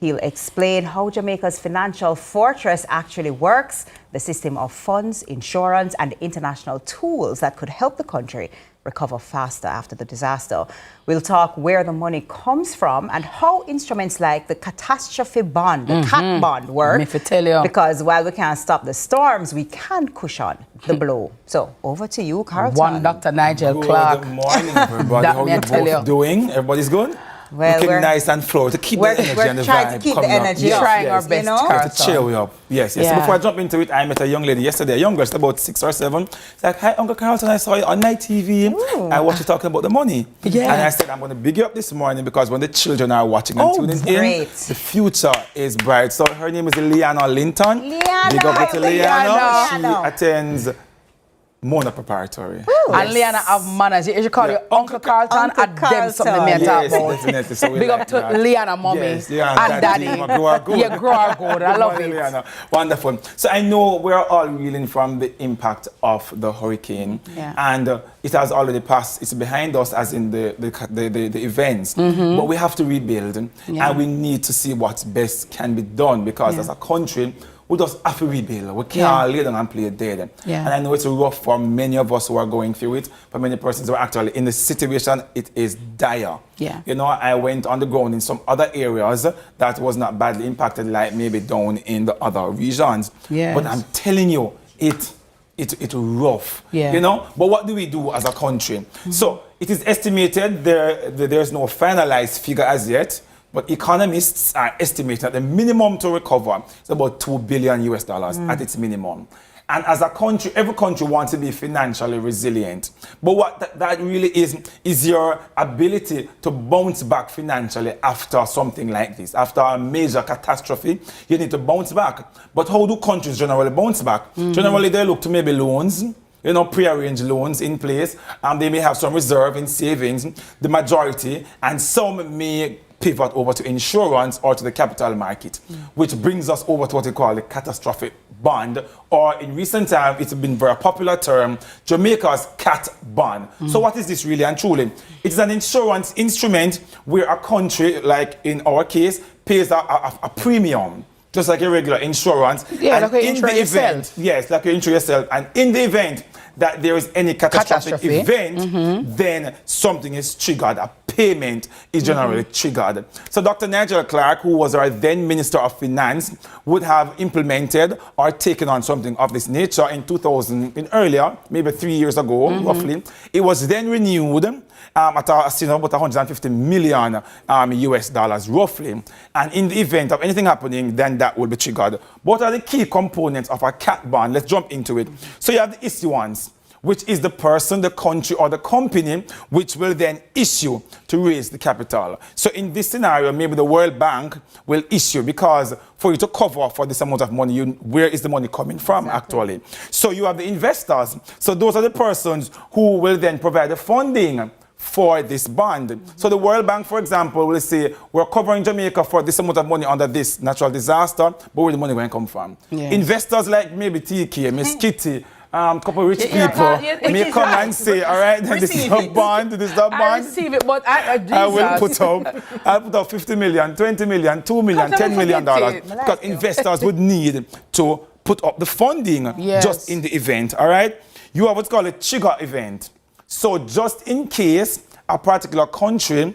He'll explain how Jamaica's financial fortress actually works, the system of funds, insurance, and international tools that could help the country recover faster after the disaster. We'll talk where the money comes from and how instruments like the catastrophe bond, the CAT bond, work. Let me tell you. Because while we can't stop the storms, we can cushion the blow. So over to you, Carlton. One Dr. Nigel Clark. Good morning, everybody. How you both doing? Everybody's good? Well, looking we're nice and flowy to keep the energy we're and the trying vibe to keep the coming up. energy Yes, up, trying yes. our best, you know? Carlton. To cheer we up. Yes, yes. Yeah. So before I jump into it, I met a young lady yesterday, a young girl, she's about 6 or 7. She's like, hi, Uncle Carlton, I saw you on my TV. I watched you talking about the money. Yeah. And I said, I'm going to big you up this morning because when the children are watching and tuning in, the future is bright. So her name is Liana Linton. Big up to Liana. She attends Mona Preparatory. And Liana have manners. You should call you Uncle Carlton and them something me talk Yes, about. definitely. So we Big like up to that. Liana, mommy Yes, and daddy. Grow her good. Yeah, grow her good. I Good love morning, it. Liana. Wonderful. So I know we're all reeling from the impact of the hurricane. Yeah. And it has already passed. It's behind us as in the events. But we have to rebuild. And we need to see what best can be done because as a country, we just have to rebuild. We can't lay down and play dead. And I know it's rough for many of us who are going through it. For many persons who are actually in the situation, it is dire. Yeah. You know, I went on the ground in some other areas that was not badly impacted, like maybe down in the other regions. Yes. But I'm telling you, it's rough. Yeah. You know, but what do we do as a country? So it is estimated there's no finalized figure as yet. But economists are estimating that the minimum to recover is about $2 billion at its minimum. And as a country, every country wants to be financially resilient. But what that really is your ability to bounce back financially after something like this. After a major catastrophe, you need to bounce back. But how do countries generally bounce back? Generally, they look to maybe loans. You know, pre-arranged loans in place. They may have some reserve in savings, the majority, and some may pivot over to insurance or to the capital market, which brings us over to what we call the catastrophic bond, or in recent time, it's been a very popular term, Jamaica's cat bond. So what is this really and truly? It is an insurance instrument where a country, like in our case, pays a premium, just like a regular insurance. Yeah, and like you insure yourself. Yes, like you insure yourself. And in the event that there is any catastrophic event, then something is triggered. A payment is generally triggered. So Dr. Nigel Clark, who was our then Minister of Finance, would have implemented or taken on something of this nature in 2000, earlier, maybe 3 years ago, roughly. It was then renewed at about 150 million US dollars, roughly. And in the event of anything happening, then that will be triggered. What are the key components of a cat bond? Let's jump into it. So you have the issuance, which is the person, the country, or the company which will then issue to raise the capital. So in this scenario, maybe the World Bank will issue because for you to cover for this amount of money, where is the money coming from actually? So you have the investors. So those are the persons who will then provide the funding for this bond. So the World Bank, for example, will say, we're covering Jamaica for this amount of money under this natural disaster, but where the money going to come from? Yes. Investors like maybe TK, Miss Kitty, couple rich people may come and say, all right, this is a bond, this is a bond. I receive it, but I will put up 50 million, 20 million, 2 million, $10 million. Because investors would need to put up the funding just in the event, all right? You have what's called a trigger event. So just in case a particular country,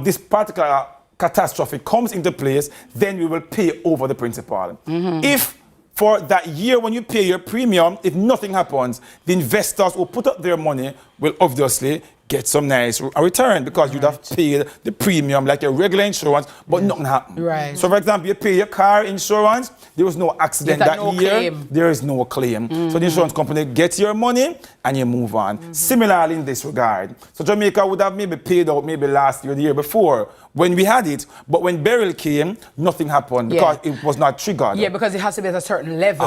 this particular catastrophe comes into place, then we will pay over the principal. If for that year when you pay your premium, if nothing happens, the investors who put up their money will obviously get some nice return because you'd have paid the premium like your regular insurance, but nothing happened. Right. So for example, you pay your car insurance, there was no accident that year, there is no claim. So the insurance company gets your money and you move on. Similarly in this regard. So Jamaica would have maybe paid out maybe last year, the year before, when we had it, but when Beryl came, nothing happened because it was not triggered. Yeah, because it has to be at a certain level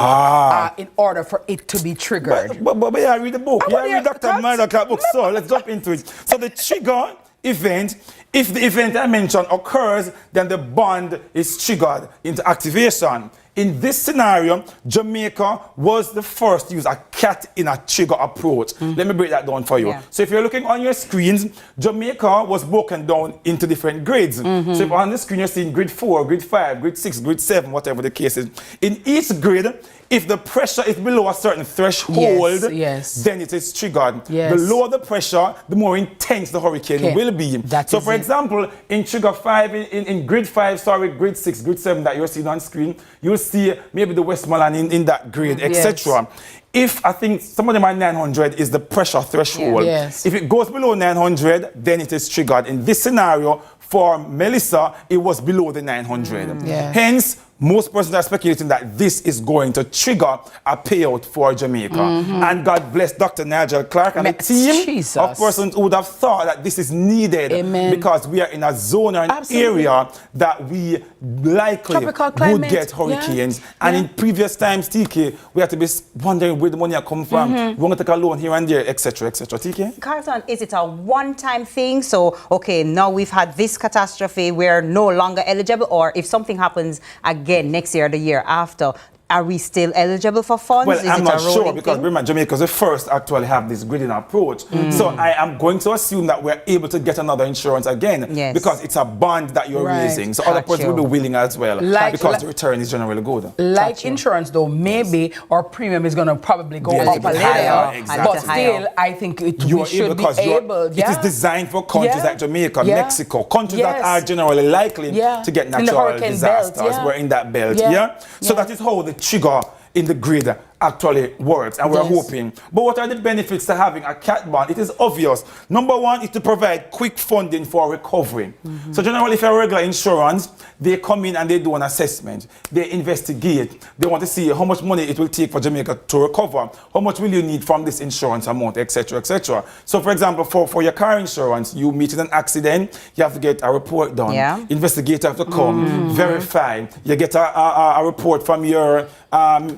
in order for it to be triggered. But yeah, read the book. Yeah, read Dr. Murdoch's book. So let's jump into it. So the trigger event, if the event I mentioned occurs, then the bond is triggered into activation. In this scenario, Jamaica was the first to use a cat in a trigger approach. Let me break that down for you. So if you're looking on your screens, Jamaica was broken down into different grids. So if on the screen you're seeing grid 4, grid 5, grid 6, grid 7, whatever the case is. In each grid, if the pressure is below a certain threshold, then it is triggered. The lower the pressure, the more intense the hurricane will be. So for example, in trigger 5, in grid 5, grid 6, grid 7 that you're seeing on screen, you'll see maybe the Westmoreland in that grid, etc. If I think some of them are 900 is the pressure threshold. If it goes below 900, then it is triggered. In this scenario, For Melissa, it was below the 900. Hence, most persons are speculating that this is going to trigger a payout for Jamaica. And God bless Dr. Nigel Clark and the team of persons who would have thought that this is needed because we are in a zone or an area that we likely would get hurricanes. And in previous times, TK, we had to be wondering where the money are coming from. We want to take a loan here and there, etc., etc. TK? Carlton, is it a one-time thing? So, okay, now we've had this catastrophe, we're no longer eligible, or if something happens again next year or the year after, are we still eligible for funds? Well, I'm not sure because Jamaica is the first to actually have this grading approach. So I am going to assume that we're able to get another insurance again because it's a bond that you're raising. So other persons will be willing as well because the return is generally good. Like insurance though, maybe our premium is going to probably go up a little. But still, I think we should be able. It is designed for countries like Jamaica, Mexico, countries that are generally likely to get natural disasters. We're in that belt, So that is how the trigger in the grid actually works, and we're hoping. But what are the benefits to having a cat bond? It is obvious. Number one is to provide quick funding for recovery. So generally, if you're a regular insurance, they come in and they do an assessment. They investigate. They want to see how much money it will take for Jamaica to recover. How much will you need from this insurance amount, etc., etc. So, for example, for your car insurance, you meet in an accident, you have to get a report done. Investigator have to come, verify. You get a report from your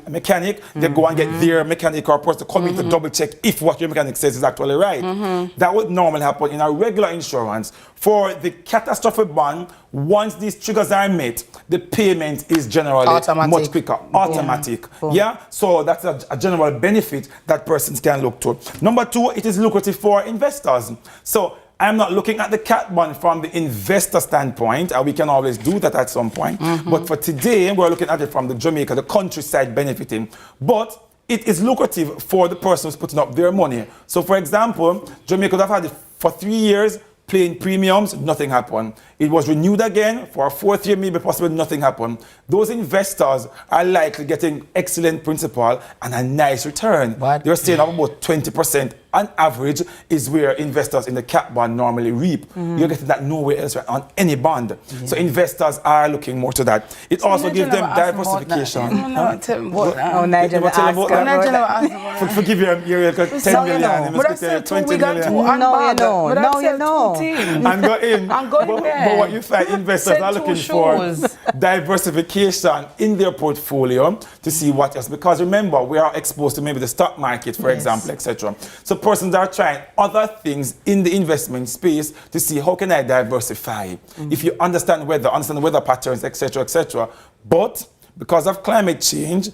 mechanic. They go and get their mechanic or person to come in to double check if what your mechanic says is actually right. That would normally happen in a regular insurance. For the catastrophe bond, once these triggers are met, the payment is generally much quicker, automatic. So that's a general benefit that persons can look to. Number two, it is lucrative for investors. So I'm not looking at the cat bond from the investor standpoint, and we can always do that at some point. But for today, we're looking at it from the Jamaica, the countryside benefiting. But it is lucrative for the person who's putting up their money. So, for example, Jamaica could have had it for 3 years, paying premiums, nothing happened. It was renewed again for a 4th year, maybe possibly nothing happened. Those investors are likely getting excellent principal and a nice return. They're staying up about 20% on average is where investors in the cap bond normally reap. You're getting that nowhere else on any bond. So investors are looking more to that. It also gives them diversification. Forgive you, 10 million. You must get 20 million. No, you know. And go in. But what you find, investors are looking for diversification in their portfolio to see what else. Because remember, we are exposed to maybe the stock market, for example, etc. So persons are trying other things in the investment space to see how can I diversify. If you understand the weather patterns, etc., etc. But because of climate change,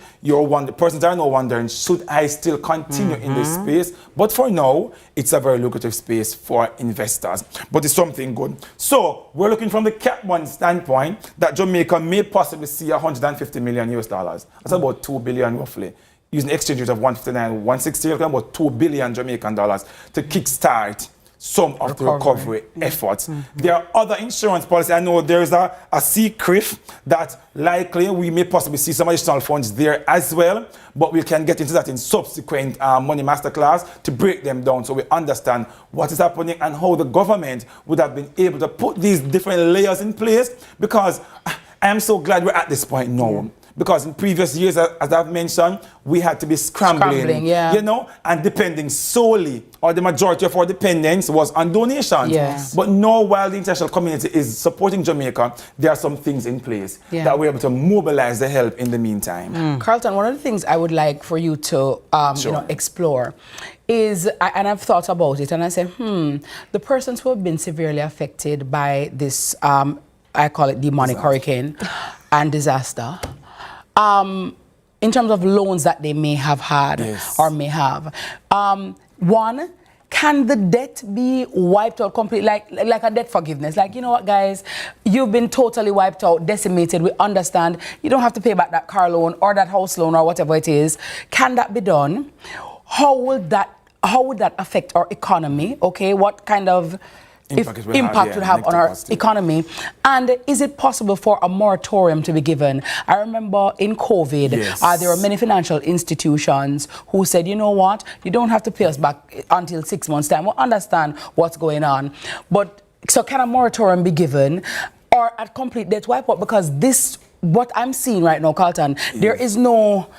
persons are now wondering, should I still continue in this space? But for now, it's a very lucrative space for investors. But it's something good. So we're looking from the cap bond standpoint that Jamaica may possibly see 150 million US dollars. That's about 2 billion roughly. Using the exchange rate of 159, 160, you're looking about 2 billion Jamaican dollars to kickstart some of the recovery efforts. There are other insurance policies. I know there is a CVM that likely we may possibly see some additional funds there as well, but we can get into that in subsequent Money Masterclass to break them down so we understand what is happening and how the government would have been able to put these different layers in place, because I am so glad we're at this point now. Because in previous years, as I've mentioned, we had to be scrambling, you know, and depending solely, or the majority of our dependence was on donations. But now, while the international community is supporting Jamaica, there are some things in place that we're able to mobilize the help in the meantime. Carlton, one of the things I would like for you to you know, explore is, and I've thought about it, and I said, the persons who have been severely affected by this, I call it demonic hurricane and disaster, in terms of loans that they may have had or may have. One, can the debt be wiped out completely, like a debt forgiveness? Like, you know what, guys, you've been totally wiped out, decimated. We understand you don't have to pay back that car loan or that house loan or whatever it is. Can that be done? How would that affect our economy? Okay, what kind of impact would have on our economy? And is it possible for a moratorium to be given? I remember in COVID, there were many financial institutions who said, you know what, you don't have to pay us back until 6 months' time. We understand what's going on. But So can a moratorium be given or a complete debt wipeout? Because this, what I'm seeing right now, Carlton, there is no,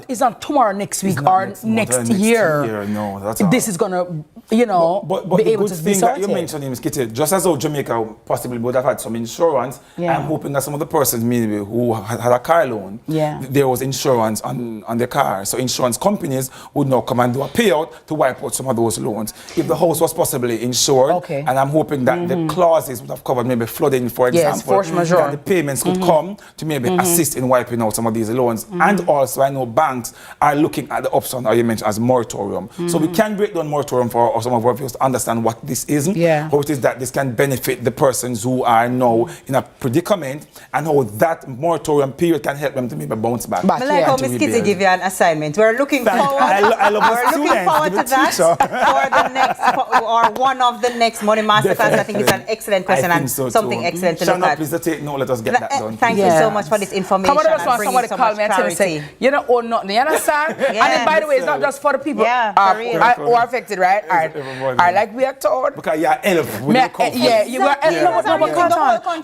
it's not tomorrow, next week, or next year. No, that's all. This is going to, you know, but be the able good to be thing that sorted. you mentioned, Ms. Kitty, just as how Jamaica possibly would have had some insurance, I'm hoping that some of the persons maybe who had a car loan, there was insurance on their car. So insurance companies would now come and do a payout to wipe out some of those loans. If the house was possibly insured, and I'm hoping that the clauses would have covered maybe flooding, for example, force majeure. that the payments could come to maybe assist in wiping out some of these loans. And also, I know banks are looking at the option, or you mentioned, as moratorium. So we can break down moratorium for some of our viewers to understand what this is, how it is that this can benefit the persons who are now in a predicament, and how that moratorium period can help them to maybe bounce back. I like how Ms. Kitty give you an assignment. We're looking forward. I love we're looking forward to that for the next, or one of the next Money Masterclass. I think it's an excellent question and something excellent to look at. Please take note. Let us get that done. Thank you so much for this information and bringing so much clarity. You don't own nothing, you understand? And then, by the way, it's not just for the people who are affected, right? All right, like we are told. Because you're elf. You are elf.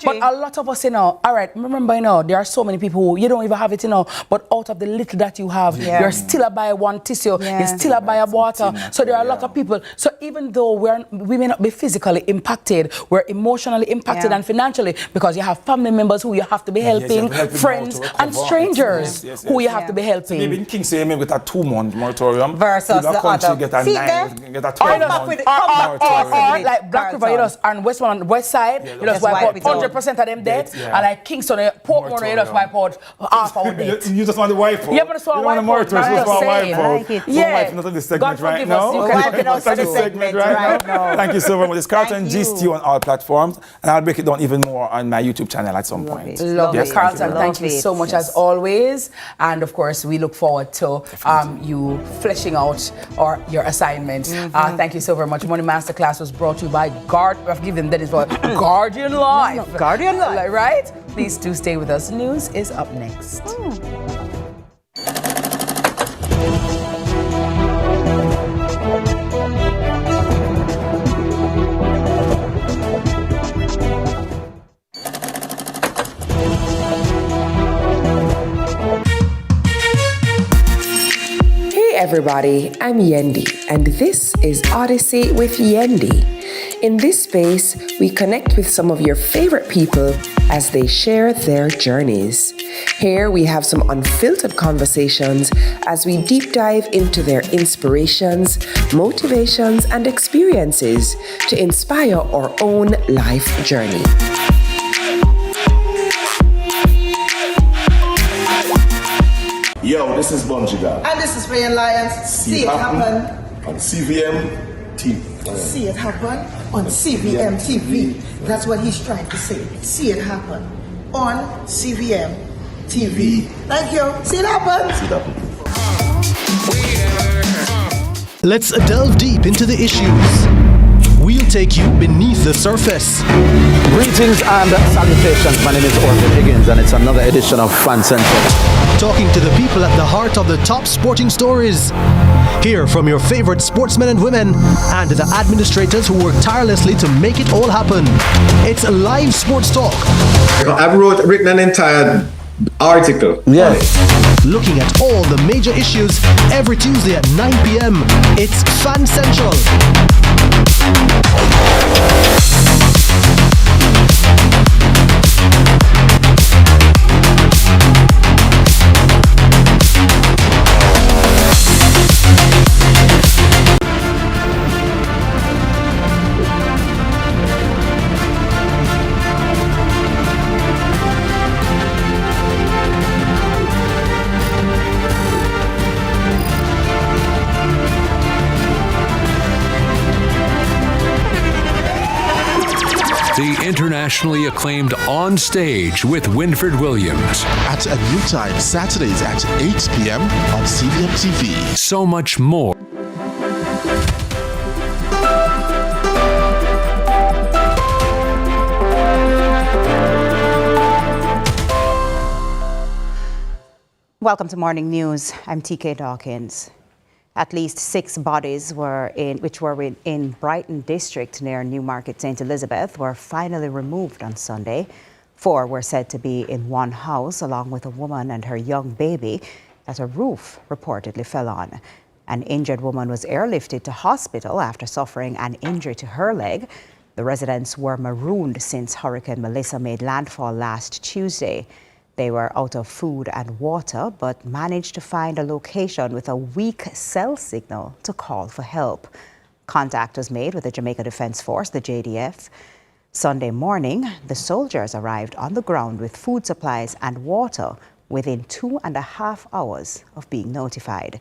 But a lot of us, you know, all right, remember, you know, there are so many people who, you don't even have it, you know, but out of the little that you have, you're still a buy one tissue, you're still a buy a water. So there are a lot of people. So even though we may not be physically impacted, we're emotionally impacted and financially, because you have family members who you have to be helping, friends and strangers who you have to be helping. Maybe in Kingsley, maybe with a 2-month moratorium versus the other. Get a 12-month or like Black River, you know, and Westmoreland, West Side, you just wipe out 100% of them debt, and like Kingston, Portmore, you just wipe out half our debt. You just want to wipe out. Yeah, but just want to wipe out. moratorium, you just want to wipe out. Yeah. Wiping out of this segment right now. We're wiping out of this segment right now. Thank you so very much. It's Carlton GST on all platforms, and I'll break it down even more on my YouTube channel at some point. Lovely. Carlton, thank you so much as always. And of course, we look forward to you fleshing out your assignment. Thank you so very much. Money Masterclass was brought to you by I've given that is for Guardian Life. Guardian Life. Right? Please do stay with us. News is up next. Hey everybody, I'm Yendi, and this is Odyssey with Yendi. In this space, we connect with some of your favorite people as they share their journeys. Here we have some unfiltered conversations as we deep dive into their inspirations, motivations, and experiences to inspire our own life journey. Yo, this is Bungie God. And this is Rayan Lyons. See it happen on CVM TV. See it happen on CVM TV. That's what he's trying to say. See it happen on CVM TV. Thank you. See it happen. See it happen. Let's delve deep into the issues. We'll take you beneath the surface. Greetings and salutations. My name is Orville Higgins, and it's another edition of Fan Central. Talking to the people at the heart of the top sporting stories. Hear from your favorite sportsmen and women and the administrators who work tirelessly to make it all happen. It's a live sports talk. I've written an entire article. Looking at all the major issues every Tuesday at 9 p.m. It's Fan Central. The internationally acclaimed On Stage with Winfred Williams. At a new time, Saturdays at 8 p.m. on CVM TV. So much more. Welcome to Morning News. I'm TK Dawkins. At least 6 bodies which were in Brighton district near Newmarket St. Elizabeth were finally removed on Sunday. 4 were said to be in one house along with a woman and her young baby that a roof reportedly fell on. An injured woman was airlifted to hospital after suffering an injury to her leg. The residents were marooned since Hurricane Melissa made landfall last Tuesday. They were out of food and water, but managed to find a location with a weak cell signal to call for help. Contact was made with the Jamaica Defence Force, the JDF. Sunday morning, the soldiers arrived on the ground with food supplies and water within 2.5 hours of being notified.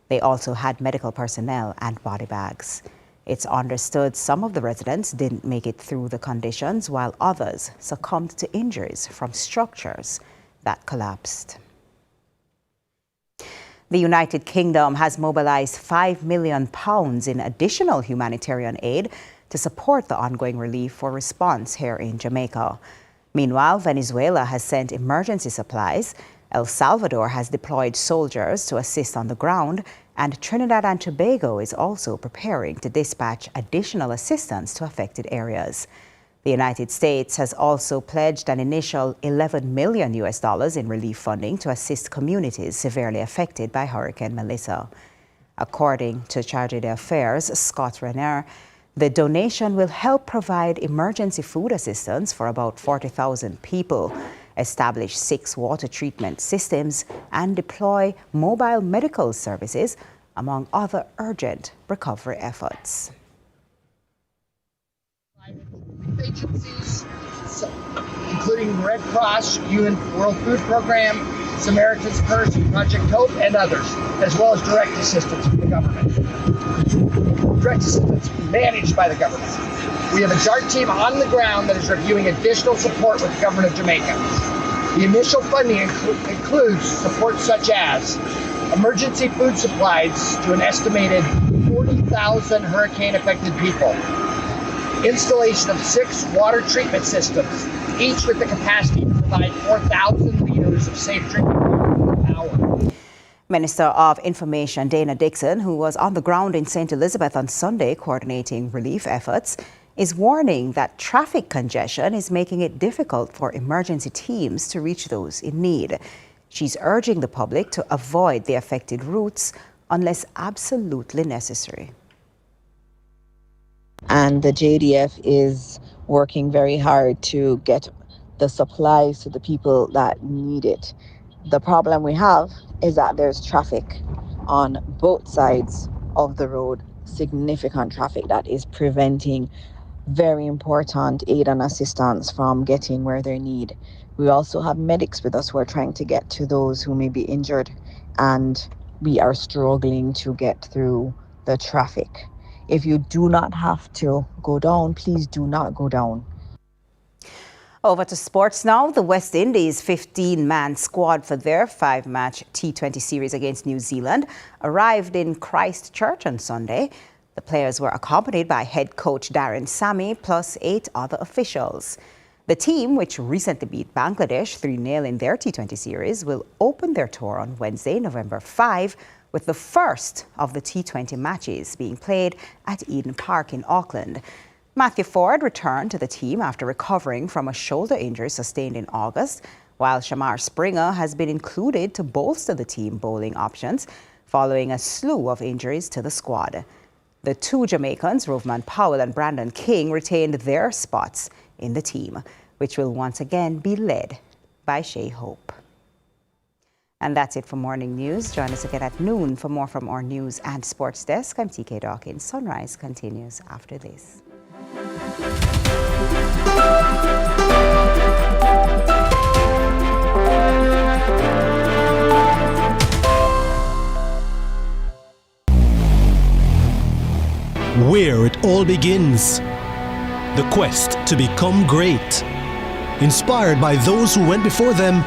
They also had medical personnel and body bags. It's understood some of the residents didn't make it through the conditions, while others succumbed to injuries from structures that collapsed. The United Kingdom has mobilized £5 million in additional humanitarian aid to support the ongoing relief for response here in Jamaica. Meanwhile, Venezuela has sent emergency supplies. El Salvador has deployed soldiers to assist on the ground, and Trinidad and Tobago is also preparing to dispatch additional assistance to affected areas. The United States has also pledged an initial $11 million in relief funding to assist communities severely affected by Hurricane Melissa. According to Chargé d'Affaires Scott Renner, the donation will help provide emergency food assistance for about 40,000 people, establish 6 water treatment systems, and deploy mobile medical services, among other urgent recovery efforts. Agencies, including Red Cross, UN World Food Program, Samaritan's Purse, Project Hope, and others, as well as direct assistance from the government. Direct assistance managed by the government. We have a JART team on the ground that is reviewing additional support with the government of Jamaica. The initial funding includes support such as emergency food supplies to an estimated 40,000 hurricane-affected people, installation of 6 water treatment systems, each with the capacity to provide 4,000 liters of safe drinking water per hour. Minister of Information Dana Dixon, who was on the ground in St. Elizabeth on Sunday coordinating relief efforts, is warning that traffic congestion is making it difficult for emergency teams to reach those in need. She's urging the public to avoid the affected routes unless absolutely necessary. And the JDF is working very hard to get the supplies to the people that need it. The problem we have is that there's traffic on both sides of the road, significant traffic that is preventing very important aid and assistance from getting where they need. We also have medics with us who are trying to get to those who may be injured, and we are struggling to get through the traffic. If you do not have to go down, please do not go down. Over to sports now. The West Indies 15-man squad for their 5-match T20 series against New Zealand arrived in Christchurch on Sunday. The players were accompanied by head coach Darren Sammy plus 8 other officials. The team, which recently beat Bangladesh 3-0 in their T20 series, will open their tour on Wednesday, November 5, with the first of the T20 matches being played at Eden Park in Auckland. Matthew Ford returned to the team after recovering from a shoulder injury sustained in August, while Shamar Springer has been included to bolster the team bowling options following a slew of injuries to the squad. The 2 Jamaicans, Rovman Powell and Brandon King, retained their spots in the team, which will once again be led by Shea Hope. And that's it for Morning News. Join us again at noon for more from our news and sports desk. I'm TK Dawkins. Sunrise continues after this. Where it all begins. The quest to become great. Inspired by those who went before them,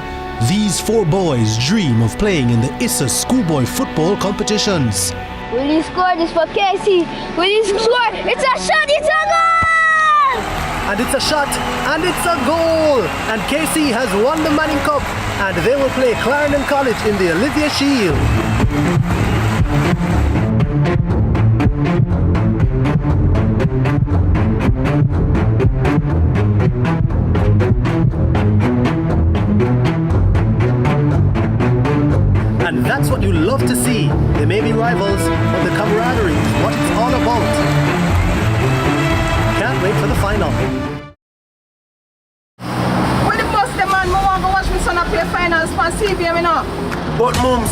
these 4 boys dream of playing in the ISA schoolboy football competitions. Will you score this for Casey? Will you score? It's a shot, it's a goal! And it's a shot, and it's a goal! And Casey has won the Manning Cup, and they will play Clarendon College in the Olivia Shield. And that's what you love to see. They may be rivals, but the camaraderie is what it's all about. Can't wait for the final. When the bus the man, I want to watch my son play finals for CVM, you know. But mums,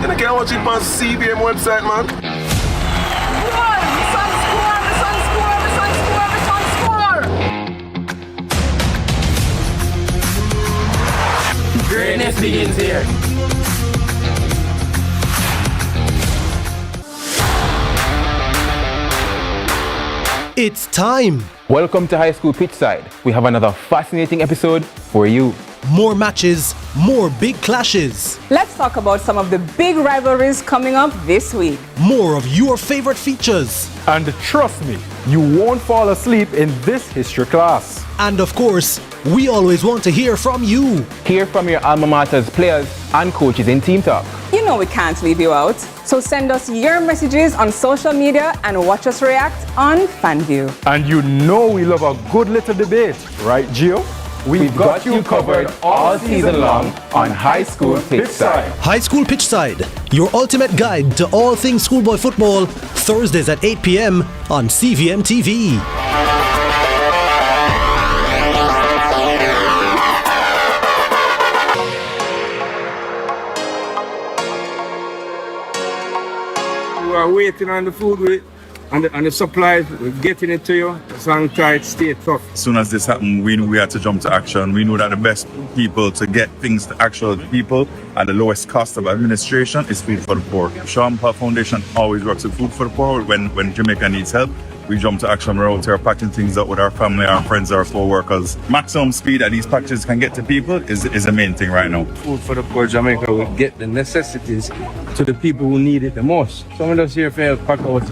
you can't watch it on CVM website, man. My son score, my son score, my son score, my son score. Greatness begins here. It's time. Welcome to High School Pitchside. We have another fascinating episode for you. More matches, more big clashes. Let's talk about some of the big rivalries coming up this week. More of your favorite features. And trust me, you won't fall asleep in this history class. And of course, we always want to hear from you. Hear from your alma mater's players and coaches in Team Talk. You know we can't leave you out. So send us your messages on social media and watch us react on FanView. And you know we love a good little debate, right, Gio? We've got you covered all season long on High School Pitchside. High School Pitchside, your ultimate guide to all things schoolboy football, Thursdays at 8 p.m. on CVM TV. We are waiting on the food and the supplies, we're getting it to you. It's hang tight, stay tough. As soon as this happened, we knew we had to jump to action. We knew that the best people to get things to actual people at the lowest cost of administration is Food for the Poor. Sean Paul Foundation always works with Food for the Poor. When Jamaica needs help, we jump to action. We're out here packing things up with our family, our friends, our co-workers. Maximum speed that these packages can get to people is the main thing right now. Food for the Poor Jamaica will get the necessities to the people who need it the most. Some of us here fail pack out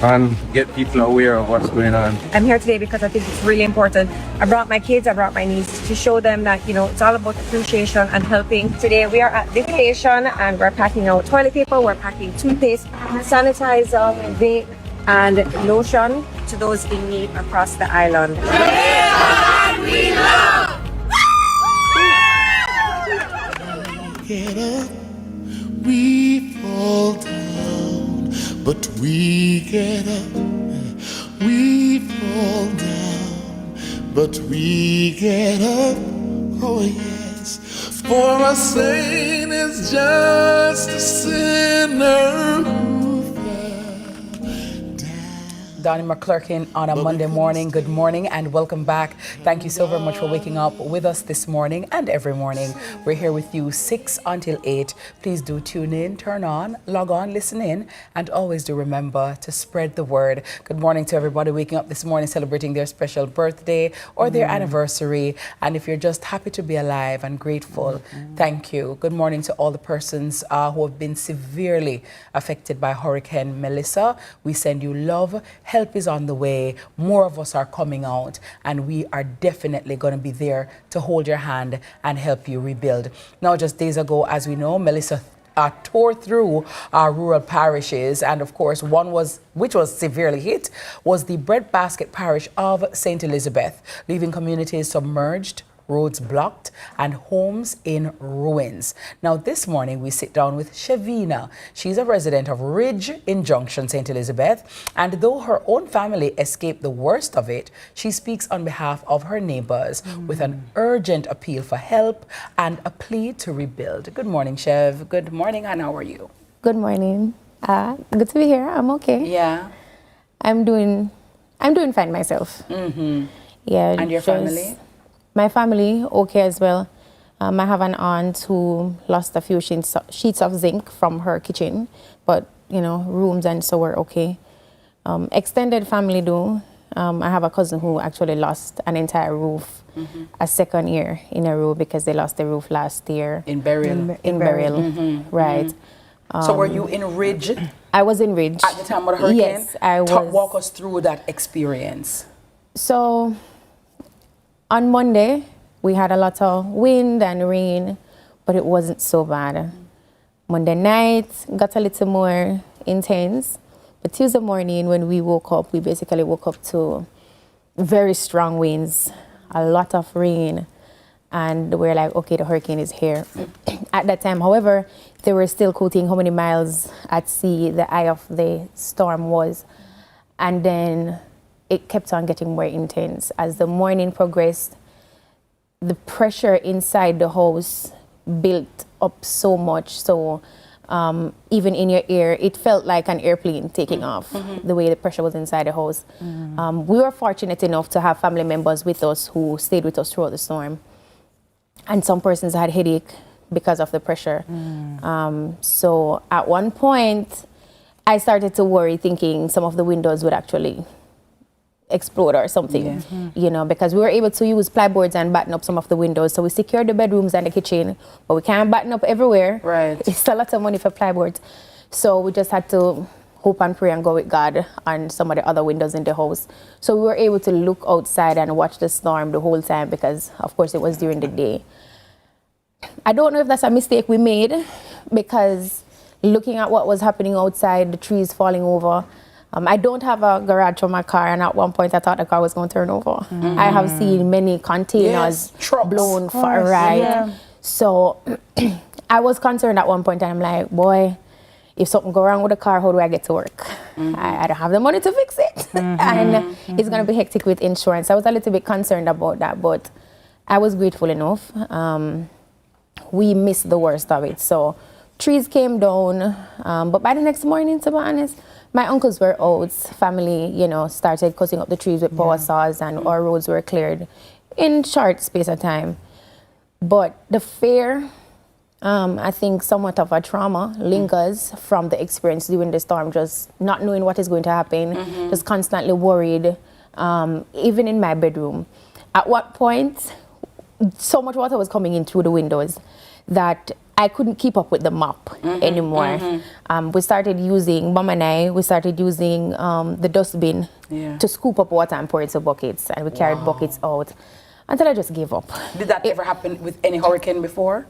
and get people aware of what's going on. I'm here today because I think it's really important. I brought my kids, I brought my niece to show them that, you know, it's all about appreciation and helping. Today we are at this station and we're packing out toilet paper, we're packing toothpaste, sanitizer, vape, and lotion to those in need across the island. We love! Get up, we fall down, but we get up. We fall down, but we get up. Oh yes, for a saint is just a sinner. Donnie McClurkin on a Monday morning. Good morning and welcome back. Thank you so very much for waking up with us this morning and every morning. We're here with you 6 until 8. Please do tune in, turn on, log on, listen in, and always do remember to spread the word. Good morning to everybody waking up this morning celebrating their special birthday or their anniversary. And if you're just happy to be alive and grateful, thank you. Good morning to all the persons who have been severely affected by Hurricane Melissa. We send you love. Help is on the way. More of us are coming out, and we are definitely going to be there to hold your hand and help you rebuild. Now, just days ago, as we know, Melissa tore through our rural parishes, and of course, which was severely hit was the breadbasket parish of St. Elizabeth, leaving communities submerged, roads blocked, and homes in ruins. Now, this morning, we sit down with Shavina. She's a resident of Ridge in Junction, St. Elizabeth, and though her own family escaped the worst of it, she speaks on behalf of her neighbors with an urgent appeal for help and a plea to rebuild. Good morning, Chev. Good morning, and how are you? Good morning. Good to be here. I'm okay. Yeah. I'm doing fine myself. Yeah. And your family? My family, okay as well. I have an aunt who lost a few sheets of zinc from her kitchen, but, you know, rooms and so were okay. Extended family do. I have a cousin who actually lost an entire roof, a second year in a row because they lost the roof last year. In Burial. In Burial, right. So were you in Ridge? I was in Ridge. At the time of the hurricane? Yes, I was. Walk us through that experience. So, on Monday, we had a lot of wind and rain, but it wasn't so bad. Monday night got a little more intense, but Tuesday morning when we woke up, we basically woke up to very strong winds, a lot of rain, And we're like, okay, the hurricane is here. At that time, however, they were still quoting how many miles at sea the eye of the storm was. And then it kept on getting more intense. As the morning progressed, the pressure inside the house built up so much. So even in your ear, it felt like an airplane taking off, the way the pressure was inside the house. We were fortunate enough to have family members with us who stayed with us throughout the storm. And some persons had headache because of the pressure. So at one point, I started to worry, thinking some of the windows would actually explode or something, you know, because we were able to use plyboards and batten up some of the windows. So we secured the bedrooms and the kitchen, but we can't batten up everywhere. Right. It's a lot of money for plyboards. So we just had to hope and pray and go with God on some of the other windows in the house. So we were able to look outside and watch the storm the whole time because, of course, it was during the day. I don't know if that's a mistake we made because looking at what was happening outside, the trees falling over, I don't have a garage for my car, and at one point I thought the car was going to turn over. I have seen many containers blown far right. So I was concerned at one point, and I'm like, boy, if something go wrong with the car, how do I get to work? I don't have the money to fix it. And it's going to be hectic with insurance. I was a little bit concerned about that, but I was grateful enough. We missed the worst of it. So trees came down, but by the next morning, to be honest, my uncles were out. Family, you know, started cutting up the trees with power saws, and our roads were cleared in short space of time. But the fear, I think somewhat of a trauma lingers from the experience during the storm, just not knowing what is going to happen, just constantly worried, even in my bedroom. At what point, so much water was coming in through the windows that I couldn't keep up with the mop anymore. We started using, Mom and I, we started using the dustbin to scoop up water and pour it into buckets, and we carried buckets out until I just gave up. Did that ever happen with any hurricane before?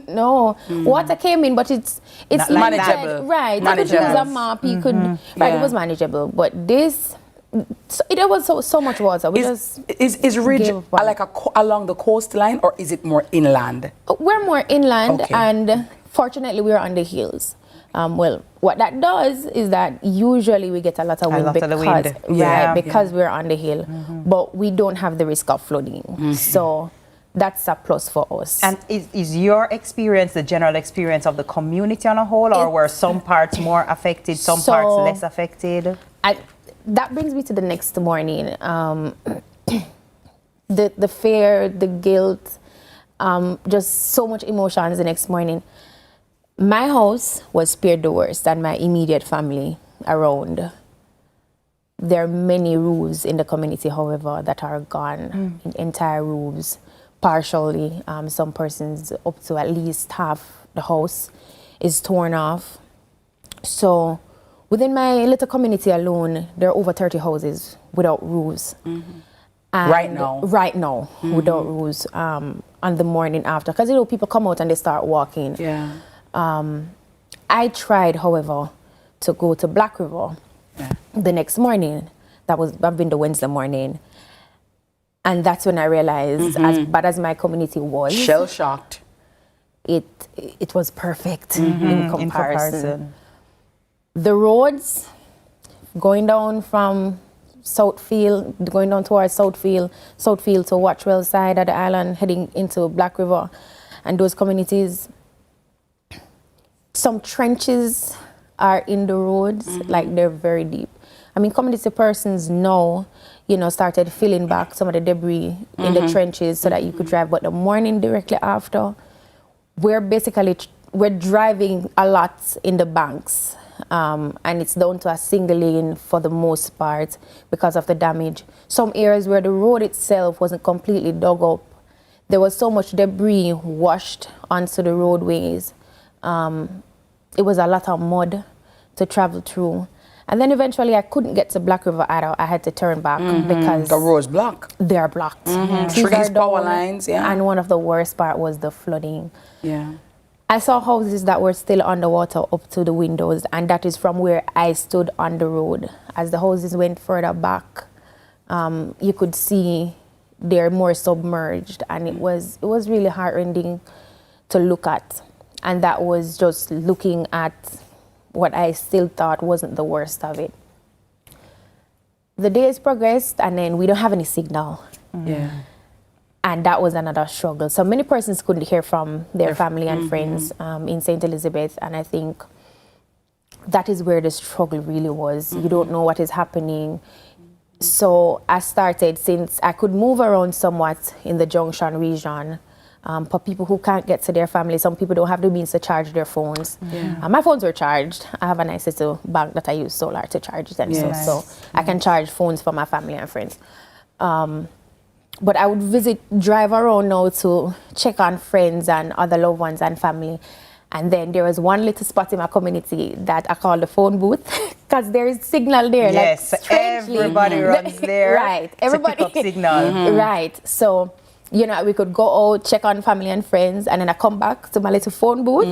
No, water came in, but it's not manageable. Right, you could use a mop, you could, right, it was manageable, but this, it was so much water. Is Ridge like along the coastline, or is it more inland? We're more inland, and fortunately we're on the hills. Well, what that does is that usually we get a lot of wind because we're on the hill, but we don't have the risk of flooding. So that's a plus for us. And is your experience the general experience of the community on a whole, or were some parts more affected, some parts less affected? That brings me to the next morning. The fear, the guilt, just so much emotions the next morning. My house was spared the worst, and my immediate family around. There are many roofs in the community, however, that are gone, entire roofs, partially. Some persons, up to at least half the house is torn off. So within my little community alone, there are over 30 houses without roofs. Right now? Right now, without roofs on the morning after. Because, you know, people come out and they start walking. Yeah. I tried, however, to go to Black River the next morning. I've been the Wednesday morning. And that's when I realized, as bad as my community was, shell-shocked, it was perfect in comparison. The roads going down from Southfield, going down towards Southfield to Watchwell side of the island, heading into Black River, and those communities, some trenches are in the roads, like they're very deep. I mean, community persons now, you know, started filling back some of the debris in the trenches so that you could drive. But the morning directly after, we're driving a lot in the banks. And it's down to a single lane for the most part because of the damage. Some areas where the road itself wasn't completely dug up, there was so much debris washed onto the roadways. It was a lot of mud to travel through. And then eventually I couldn't get to Black River either. I had to turn back because the road's blocked. They are blocked. Trees, power lines, And one of the worst part was the flooding. Yeah. I saw houses that were still underwater up to the windows, and that is from where I stood on the road. As the houses went further back, you could see they're more submerged, and it was really heartrending to look at. And that was just looking at what I still thought wasn't the worst of it. The days progressed, and then we don't have any signal. Yeah. And that was another struggle. So many persons couldn't hear from their family and friends in St. Elizabeth, and I think that is where the struggle really was. You don't know what is happening. So I started, since I could move around somewhat in the Junction region, for people who can't get to their family. Some people don't have the means to charge their phones. My phones were charged. I have a nice little bank that I use solar to charge them. So I can charge phones for my family and friends. But I would drive around now to check on friends and other loved ones and family. And then there was one little spot in my community that I call the phone booth, because there is signal there. Yes, like, strangely, everybody runs there. Right, everybody. To pick up signal. Right, so, you know, we could go out, check on family and friends, and then I come back to my little phone booth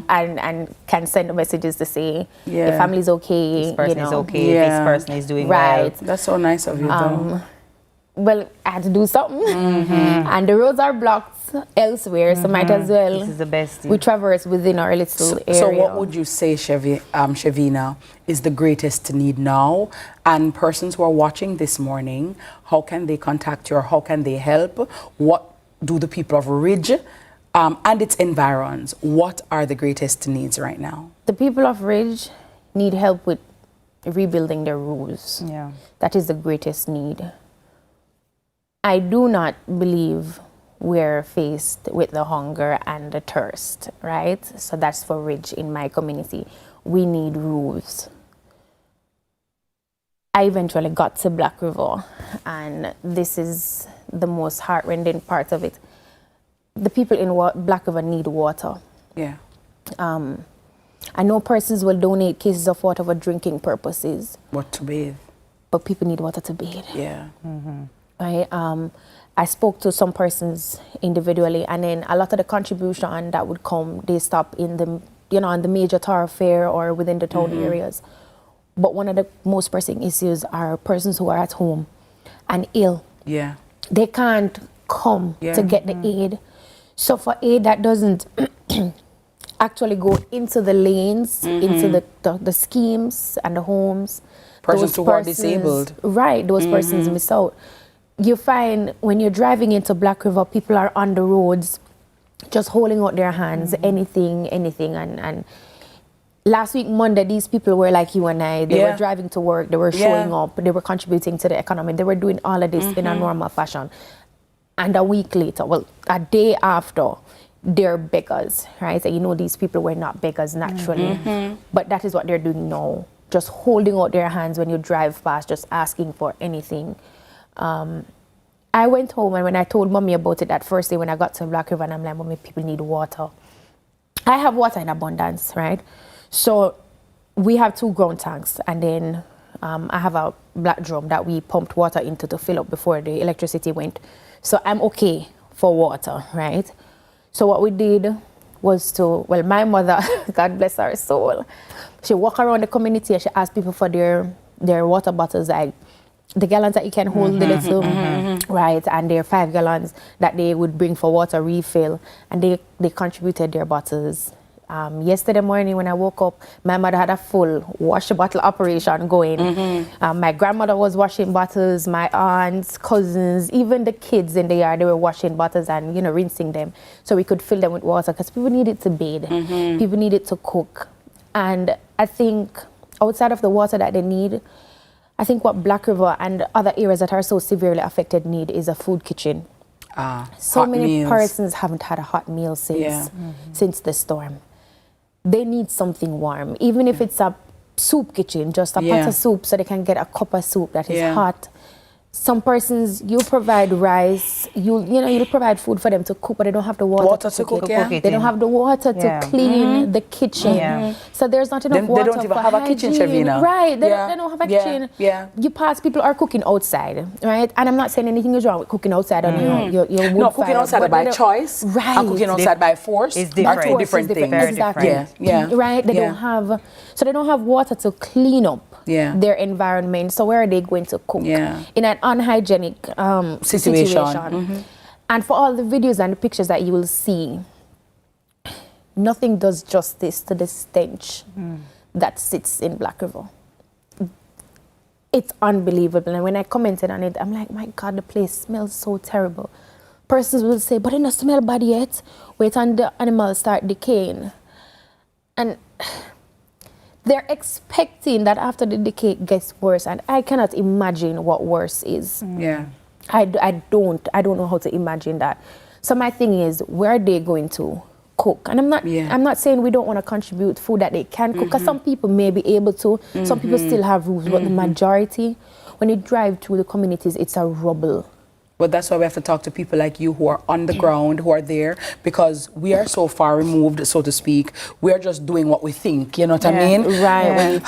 and can send messages to say, the family's okay. This person is okay, this person is doing right. well. That's so nice of you, though. Well, I had to do something. And the roads are blocked elsewhere, so might as well. This is the best. We traverse within our little area. So what would you say, Shavina, is the greatest need now? And persons who are watching this morning, how can they contact you, or how can they help? What do the people of Ridge and its environs, what are the greatest needs right now? The people of Ridge need help with rebuilding their roofs. Yeah. That is the greatest need. I do not believe we're faced with the hunger and the thirst, right? So that's for Ridge in my community. We need roofs. I eventually got to Black River, and this is the most heartrending part of it. The people in Black River need water. Yeah. I know persons will donate cases of water for drinking purposes. What to bathe? But people need water to bathe. Yeah. I spoke to some persons individually, and then a lot of the contribution that would come, they stop in the, on the major thoroughfare or within the town areas. But one of the most pressing issues are persons who are at home and ill. Yeah. They can't come to get the aid. So for aid that doesn't actually go into the lanes, into the schemes and the homes. Persons who are disabled. Right, those persons miss out. You find when you're driving into Black River, people are on the roads just holding out their hands, anything. And last week, Monday, these people were like you and I. They were driving to work, they were showing up, they were contributing to the economy. They were doing all of this in a normal fashion. And a week later, well, a day after, they're beggars, right? So you know these people were not beggars naturally. But that is what they're doing now. Just holding out their hands when you drive past, just asking for anything. I went home, and when I told Mommy about it that first day when I got to Black River, and I'm like, Mommy, people need water. I have water in abundance, right? So we have 2 ground tanks, and then I have a black drum that we pumped water into to fill up before the electricity went. So I'm okay for water, right? So what we did was my mother, God bless her soul, she walked around the community and she asked people for their water bottles, like the gallons that you can hold, the little, right, and their 5 gallons that they would bring for water refill, and they contributed their bottles. Yesterday morning when I woke up, my mother had a full wash bottle operation going. My grandmother was washing bottles, my aunts, cousins, even the kids in the yard, they were washing bottles and, rinsing them so we could fill them with water, because people needed to bathe, people needed to cook. And I think outside of the water that they need, I think what Black River and other areas that are so severely affected need is a food kitchen. So many persons haven't had a hot meal since the storm. They need something warm, even if it's a soup kitchen, just a pot of soup so they can get a cup of soup that is hot. Some persons, you provide rice, you'll provide food for them to cook, but they don't have the water to cook it. They don't have the water to clean the kitchen. So there's not enough water. They don't even have a kitchen, Shavina. Right, they don't have a kitchen. You pass, people are cooking outside, right? And I'm not saying anything is wrong with cooking outside on your wood No, fire, cooking outside by choice and cooking outside by force are 2 different things. Exactly. Yeah. Right? They don't have water to clean up their environment. So where are they going to cook? In an unhygienic situation. And for all the videos and the pictures that you will see, nothing does justice to the stench that sits in Black River. It's unbelievable. And when I commented on it, I'm like, my God, the place smells so terrible. Persons will say, but it doesn't smell bad yet. Wait until the animals start decaying. And they're expecting that after the decay it gets worse. And I cannot imagine what worse is. I don't know how to imagine that. So my thing is, where are they going to cook? And I'm not saying we don't want to contribute food that they can cook, because some people may be able to, some people still have roofs, but the majority, when you drive through the communities, it's a rubble. But that's why we have to talk to people like you who are on the ground, who are there, because we are so far removed, so to speak. We are just doing what we think, you know what I mean? Right.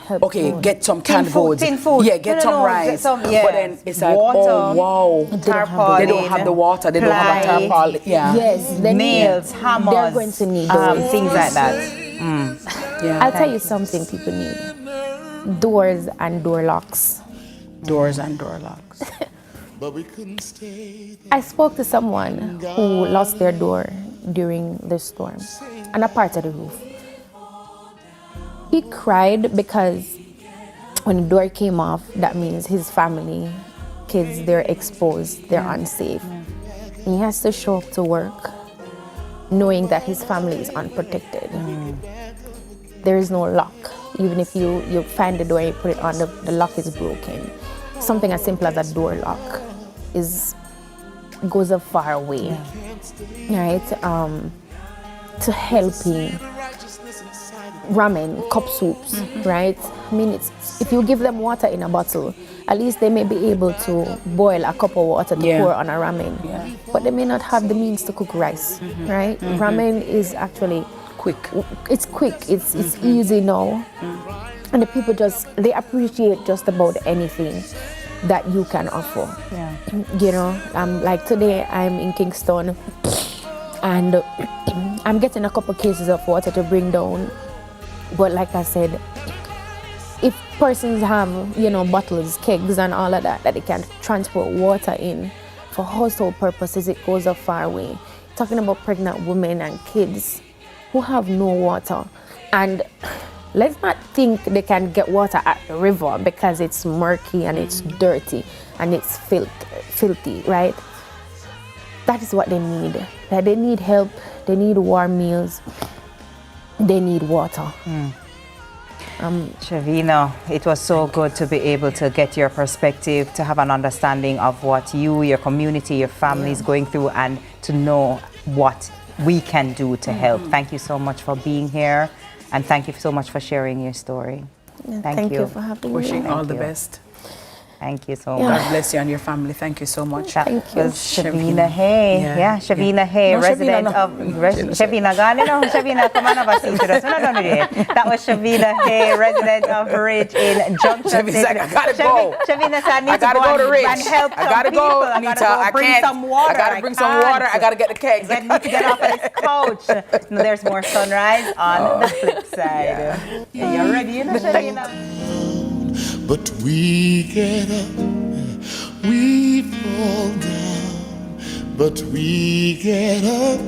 Okay, get some canned goods. Tin food. Yeah, get some rice. But then it's like, water, oh, wow. They don't have the water. They don't have a tarpaulin. Yes. Nails, hammers. They're going to need those. Things like that. I'll tell you something people need. Doors and door locks. Doors and door locks. I spoke to someone who lost their door during the storm and a part of the roof. He cried because when the door came off, that means his family, kids, they're exposed, they're unsafe. And he has to show up to work knowing that his family is unprotected. There is no lock. Even if you find the door and you put it on, the lock is broken. Something as simple as a door lock goes a far way, right? To helping ramen, cup soups, right? I mean, if you give them water in a bottle, at least they may be able to boil a cup of water to pour on a ramen. But they may not have the means to cook rice, right? Ramen is actually quick. It's quick. It's easy now, and the people they appreciate just about anything that you can offer. You know, like today I'm in Kingston and I'm getting a couple cases of water to bring down. But like I said, if persons have, you know, bottles, kegs and all of that they can transport water in for household purposes, it goes a far way. Talking about pregnant women and kids who have no water. And let's not think they can get water at the river because it's murky and it's dirty and it's filthy, right? That is what they need. They need help, they need warm meals, they need water. Shavina, it was so good to be able to get your perspective, to have an understanding of what you, your community, your family is going through, and to know what we can do to help. Thank you so much for being here. And thank you so much for sharing your story. Thank you for having me. Wishing all the best. Thank you so much. God bless you and your family. Thank you so much. That was Shavina Hay. Shavina Hay, resident of Shavina Gani. No, Shavina, come on over, sing to us. We're not done with it. That was Shavina Hay, resident of Ridge in Junction. Shavina's like, I gotta go. Shavina said, I gotta go to Ridge. And help I gotta go, Anita. I bring can't. some water. I gotta bring some water. I gotta get the kegs. I need to get off of this couch. No, there's more sunrise on the flip side. You're ready, you know, Shavina? But we get up, we fall down, but we get up,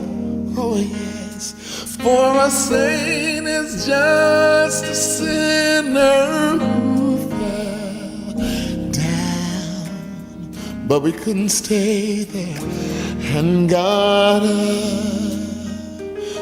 oh yes. For a saint is just a sinner who fell down, but we couldn't stay there and got up,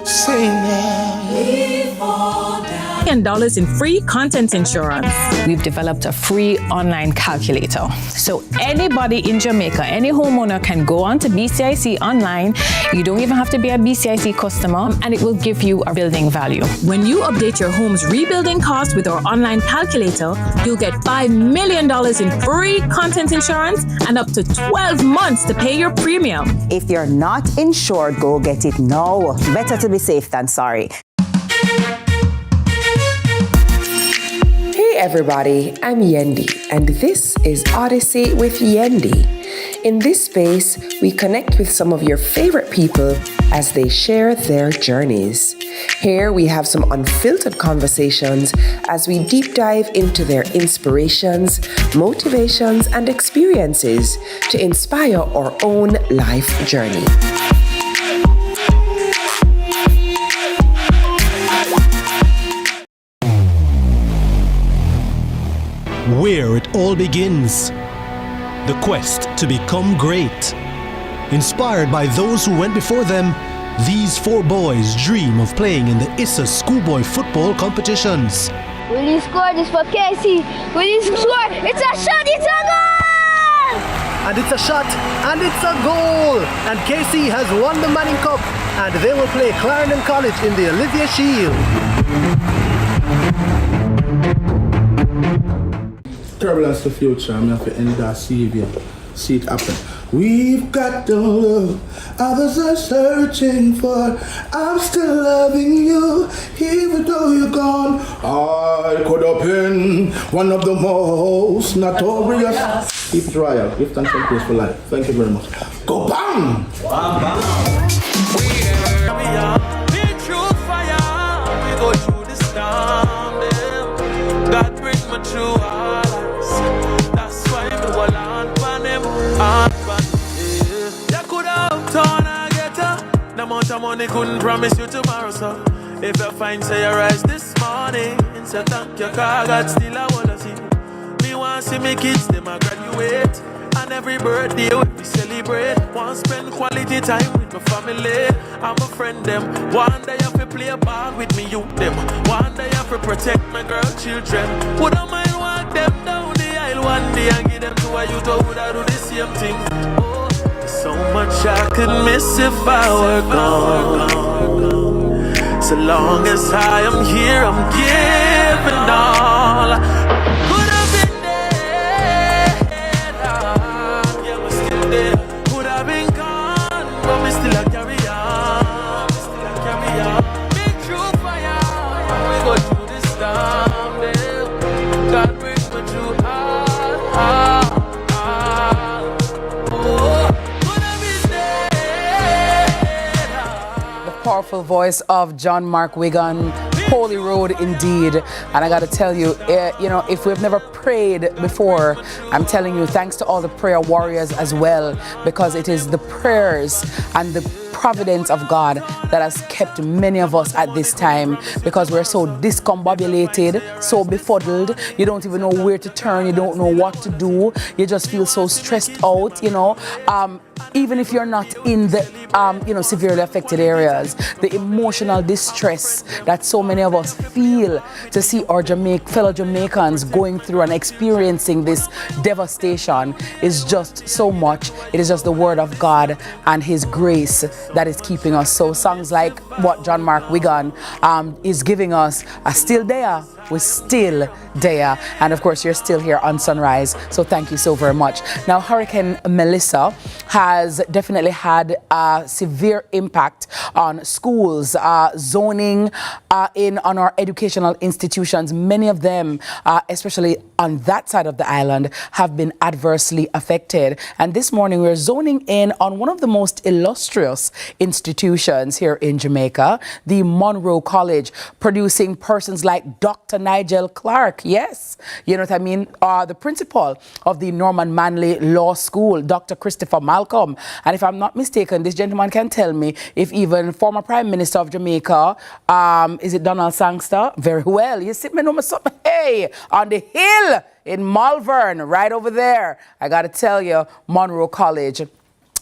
sing now. We fall down. $10 in free content insurance. We've developed a free online calculator. So anybody in Jamaica, any homeowner can go on to BCIC online. You don't even have to be a BCIC customer, and it will give you a building value. When you update your home's rebuilding cost with our online calculator, you'll get $5 million in free content insurance and up to 12 months to pay your premium. If you're not insured, go get it now. Better to be safe than sorry. everybody, I'm Yendi, and this is Odyssey with Yendi. In this space, we connect with some of your favorite people as they share their journeys. Here we have some unfiltered conversations as we deep dive into their inspirations, motivations, and experiences to inspire our own life journey. Where it all begins. The quest to become great. Inspired by those who went before them, these four boys dream of playing in the ISA schoolboy football competitions. Will you score this for Casey? Will you score? It's a shot, it's a goal! And it's a shot, and it's a goal! And Casey has won the Manning Cup, and they will play Clarendon College in the Olivia Shield. Turbulence to future, I'm going to end that CVM. See it happen. We've got the love others are searching for. I'm still loving you, even though you're gone. I could have been one of the most notorious. Keep it royal. Give thanks and praise for life. Thank you very much. Go bang! Wow, bang! We are been through fire. We go through the storm. God brings me through all of this. That's why we will on him. You could have torn and get her. No amount of money couldn't promise you tomorrow, so if you find say you rise this morning, say thank your car, God still I wanna see. Me want to see me kids, them a graduate. And every birthday we celebrate. Want to spend quality time with my family. I'm a friend them. One day I have to play ball with me youth them. One day I have to protect my girl children. Would I mind walk them down the aisle one day and give them to a youth, or would I do the same thing? Oh, so much I could miss if I were gone. So long as I am here, I'm giving all. Could have been there, yeah, we're still there. Could have been gone, but we still a carry on. Still a carry on. Been through fire, we go through this storm. God brings me through all. Powerful voice of John Mark Wigan, Holy Road indeed. And I got to tell you, if we've never prayed before, I'm telling you, thanks to all the prayer warriors as well, because it is the prayers and the providence of God that has kept many of us at this time, because we're so discombobulated, so befuddled. You don't even know where to turn. You don't know what to do. You just feel so stressed out, even if you're not in the severely affected areas. The emotional distress that so many of us feel to see our fellow Jamaicans going through and experiencing this devastation is just so much. It is just the word of God and His grace that is keeping us. So songs like what John Mark Wigan is giving us are still there. We're still there. And of course, you're still here on Sunrise. So thank you so very much. Now, Hurricane Melissa has definitely had a severe impact on schools, zoning on our educational institutions. Many of them, especially on that side of the island, have been adversely affected. And this morning, we're zoning in on one of the most illustrious institutions here in Jamaica, the Monroe College, producing persons like Dr. Nigel Clark. Yes, you know what I mean? The principal of the Norman Manley Law School, Dr. Christopher Malcolm. And if I'm not mistaken, this gentleman can tell me if even former Prime Minister of Jamaica, is it Donald Sangster? Very well. You see me know something. Hey, on the hill in Malvern, right over there. I got to tell you, Monroe College,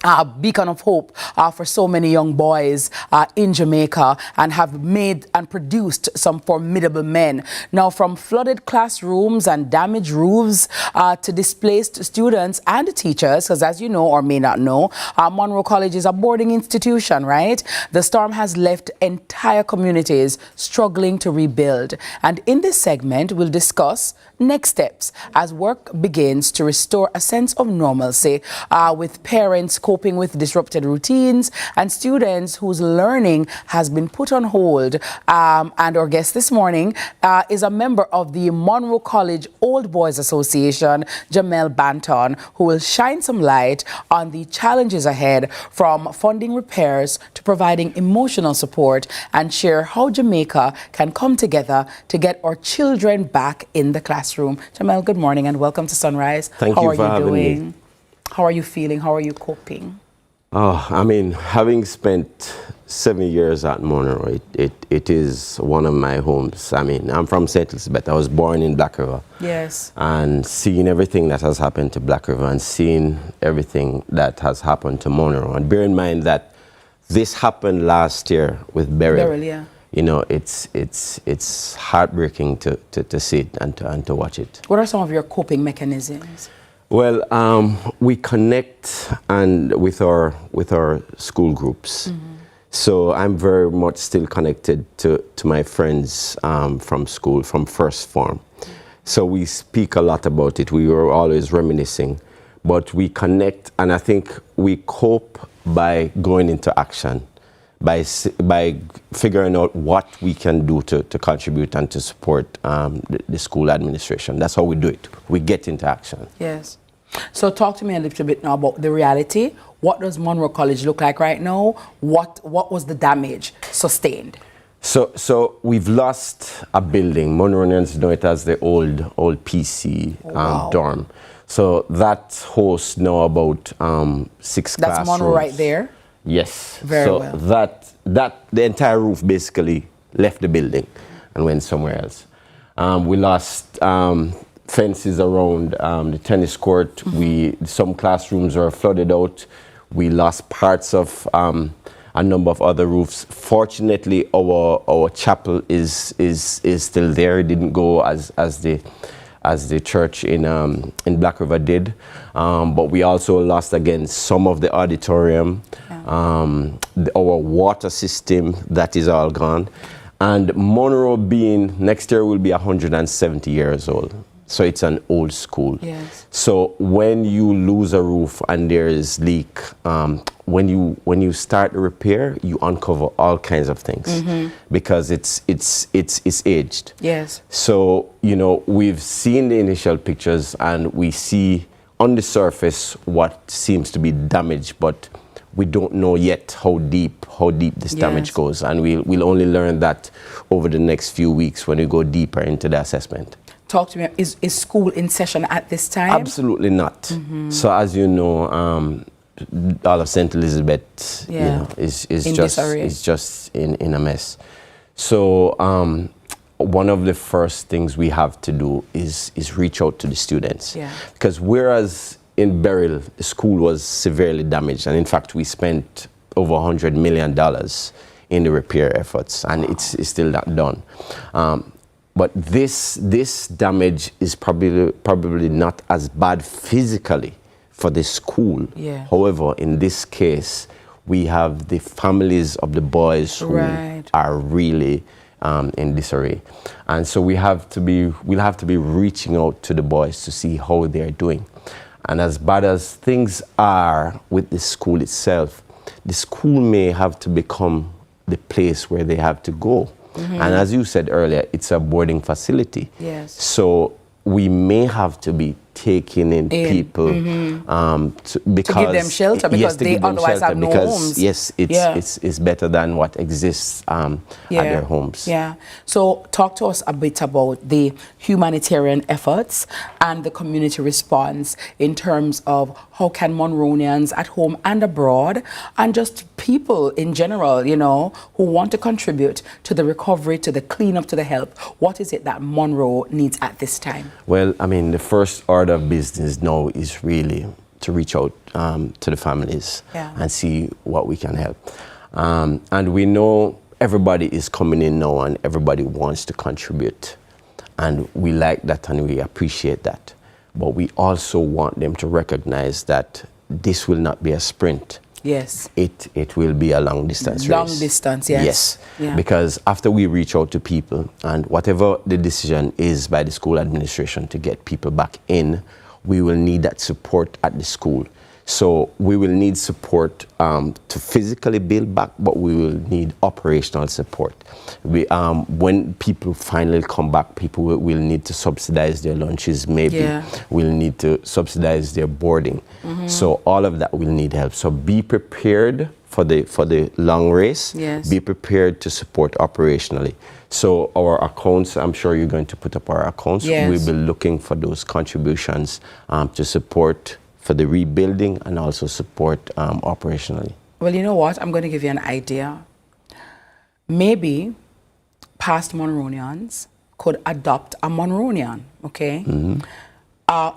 a beacon of hope for so many young boys in Jamaica, and have made and produced some formidable men. Now, from flooded classrooms and damaged roofs to displaced students and teachers, because as you know or may not know, Monroe College is a boarding institution, right? The storm has left entire communities struggling to rebuild. And in this segment, we'll discuss next steps as work begins to restore a sense of normalcy with parents coping with disrupted routines and students whose learning has been put on hold. And our guest this morning is a member of the Monroe College Old Boys Association, Jamel Banton, who will shine some light on the challenges ahead, from funding repairs to providing emotional support, and share how Jamaica can come together to get our children back in the classroom. Jamel, good morning and welcome to Sunrise. Thank you for having me. How are you feeling? How are you coping? Oh, I mean, having spent 7 years at Monroe, it is one of my homes. I mean, I'm from St. Elizabeth. I was born in Black River. Yes. And seeing everything that has happened to Black River and seeing everything that has happened to Monroe. And bear in mind that this happened last year with Beryl. Yeah. You know, it's heartbreaking to see it and to watch it. What are some of your coping mechanisms? Well, we connect and with our school groups. Mm-hmm. So I'm very much still connected to my friends from school, from first form. Mm-hmm. So we speak a lot about it. We were always reminiscing, but we connect, and I think we cope by going into action, by figuring out what we can do to contribute and to support the school administration. That's how we do it. We get into action. Yes. So talk to me a little bit now about the reality. What does Monroe College look like right now? What was the damage sustained? So we've lost a building. Monroeans know it as the old PC dorm. So that hosts now about 6 classrooms. That's Monroe right there? Yes. Very well. That the entire roof basically left the building and went somewhere else. We lost fences around the tennis court. Mm-hmm. Some classrooms were flooded out. We lost parts of a number of other roofs. Fortunately, our chapel is still there. It didn't go as the church in Black River did. But we also lost again some of the auditorium, our water system, that is all gone. And Monroe next year will be 170 years old. So it's an old school. Yes. So when you lose a roof and there is leak, when you start the repair, you uncover all kinds of things, mm-hmm. because it's aged. Yes. So we've seen the initial pictures and we see on the surface what seems to be damage, but we don't know yet how deep this damage goes, and we'll only learn that over the next few weeks when we go deeper into the assessment. Talk to me. Is school in session at this time? Absolutely not. Mm-hmm. So as you know, all of St. Elizabeth, is just in a mess. So one of the first things we have to do is reach out to the students, because whereas in Beryl the school was severely damaged, and in fact we spent over $100 million in the repair efforts, and it's still not done. But this damage is probably not as bad physically for the school. Yeah. However, in this case, we have the families of the boys who are really in disarray, and so we'll have to be reaching out to the boys to see how they're doing. And as bad as things are with the school itself, the school may have to become the place where they have to go. Mm-hmm. And as you said earlier, it's a boarding facility. Yes. So we may have to be taking in people to give them shelter, because they otherwise have no homes. Yes, it's better than what exists at their homes. Yeah. So talk to us a bit about the humanitarian efforts and the community response in terms of how can Monroeans at home and abroad, and just people in general, who want to contribute to the recovery, to the cleanup, to the help. What is it that Monroe needs at this time? Well, I mean, the first order of business now is really to reach out to the families and see what we can help. And we know everybody is coming in now and everybody wants to contribute. And we like that and we appreciate that. But we also want them to recognize that this will not be a sprint. yes, it will be a long distance race. Long distance, yes. Yes, yeah. because after we reach out to people, and whatever the decision is by the school administration to get people back in, we will need that support at the school. So we will need support to physically build back, but we will need operational support. When people finally come back, people will need to subsidize their lunches, maybe. Yeah. We'll need to subsidize their boarding. So all of that will need help. So be prepared for the long race. Yes. Be prepared to support operationally. So our accounts, I'm sure you're going to put up our accounts. Yes. We'll be looking for those contributions to support for the rebuilding and also support operationally. Well, you know what? I'm going to give you an idea. Maybe past Monroonians could adopt a Monroonian, okay?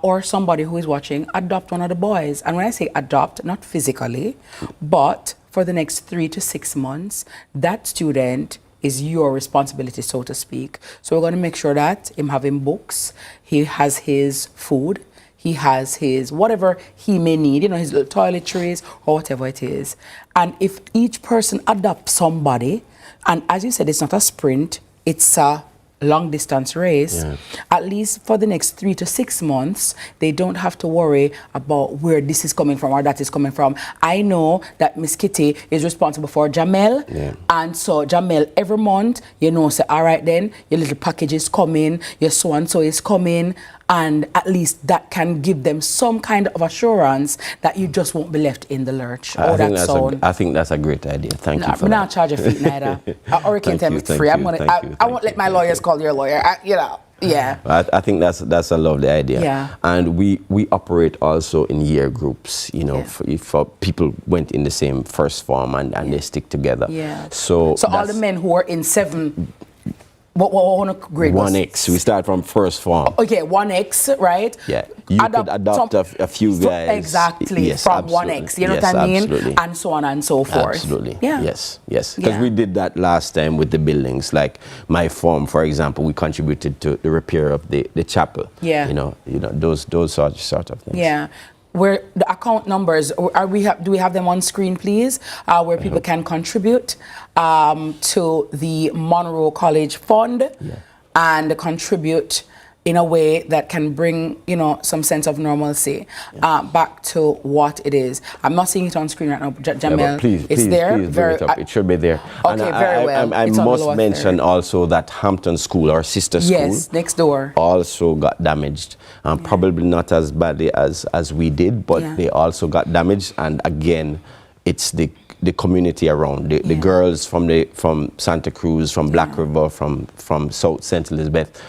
Or somebody who is watching, adopt one of the boys. And when I say adopt, not physically, but for the next 3 to 6 months, that student is your responsibility, so to speak. So we're going to make sure that him having books, he has his food, he has his whatever he may need, you know, his little toiletries or whatever it is. And if each person adopts somebody, and as you said, it's not a sprint, it's a long distance race, at least for the next 3 to 6 months, they don't have to worry about where this is coming from or that is coming from. I know that Miss Kitty is responsible for Jamel, and so Jamel every month, you know, say, all right then, your little package is coming, your so-and-so is coming, and at least that can give them some kind of assurance that you just won't be left in the lurch. I think that's a great idea. Thank you for that. I'm not charge a fee neither. Or you can tell me it's free. I won't let my lawyers call your lawyer. You know, yeah. I think that's a lovely idea. Yeah. And we operate also in year groups. You know, if people went in the same first form and they stick together. Yeah. So all the men who are in 7. What grade? 1X. We start from first form. Okay, 1X, right? Yeah. You could adopt a few guys. Exactly, yes, from absolutely. 1X. You know yes, what I mean? Absolutely. And so on and so forth. Absolutely. Yeah. Yes. Because we did that last time with the buildings. Like my form, for example, we contributed to the repair of the chapel. Yeah. You know those sort of things. Yeah. Where the account numbers do we have them on screen, please? Where people can contribute to the Monroe College Fund and contribute in a way that can bring, you know, some sense of normalcy back to what it is. I'm not seeing it on screen right now, Jamel. Please, it's there. Please bring it up. It should be there. Okay, and very well. I must mention also that Hampton School, our sister school, yes, next door, also got damaged. Probably not as badly as we did, but they also got damaged. And again, it's the community around the girls from Santa Cruz, from Black River, from South St. Elizabeth,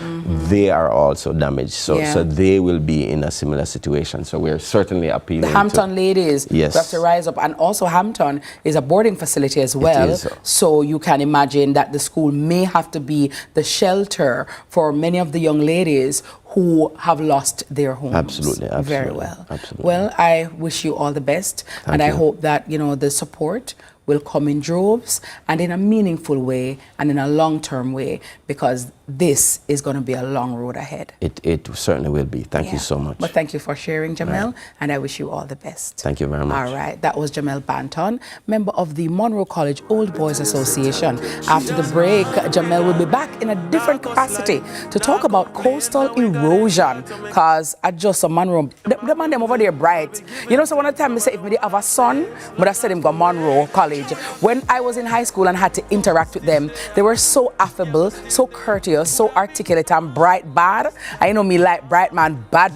they are also damaged. So they will be in a similar situation. So we're certainly appealing. The Hampton ladies have to rise up, and also Hampton is a boarding facility as well. So you can imagine that the school may have to be the shelter for many of the young ladies who have lost their homes. Absolutely. Very well. Absolutely. Well, I wish you all the best, and I hope that, you know, the support will come in droves and in a meaningful way and in a long-term way, because this is going to be a long road ahead. It certainly will be. Thank you so much. But thank you for sharing, Jamel, and I wish you all the best. Thank you very much. All right, that was Jamel Banton, member of the Monroe College Old Boys Association. After the break, Jamel will be back in a different capacity to talk about coastal erosion, because I just a Monroe, the man them over there bright. You know, so one time they say if me have a son, but I said him go Monroe College. When I was in high school and had to interact with them, they were so affable, so courteous, so articulate and bright bad. I know me like bright man bad.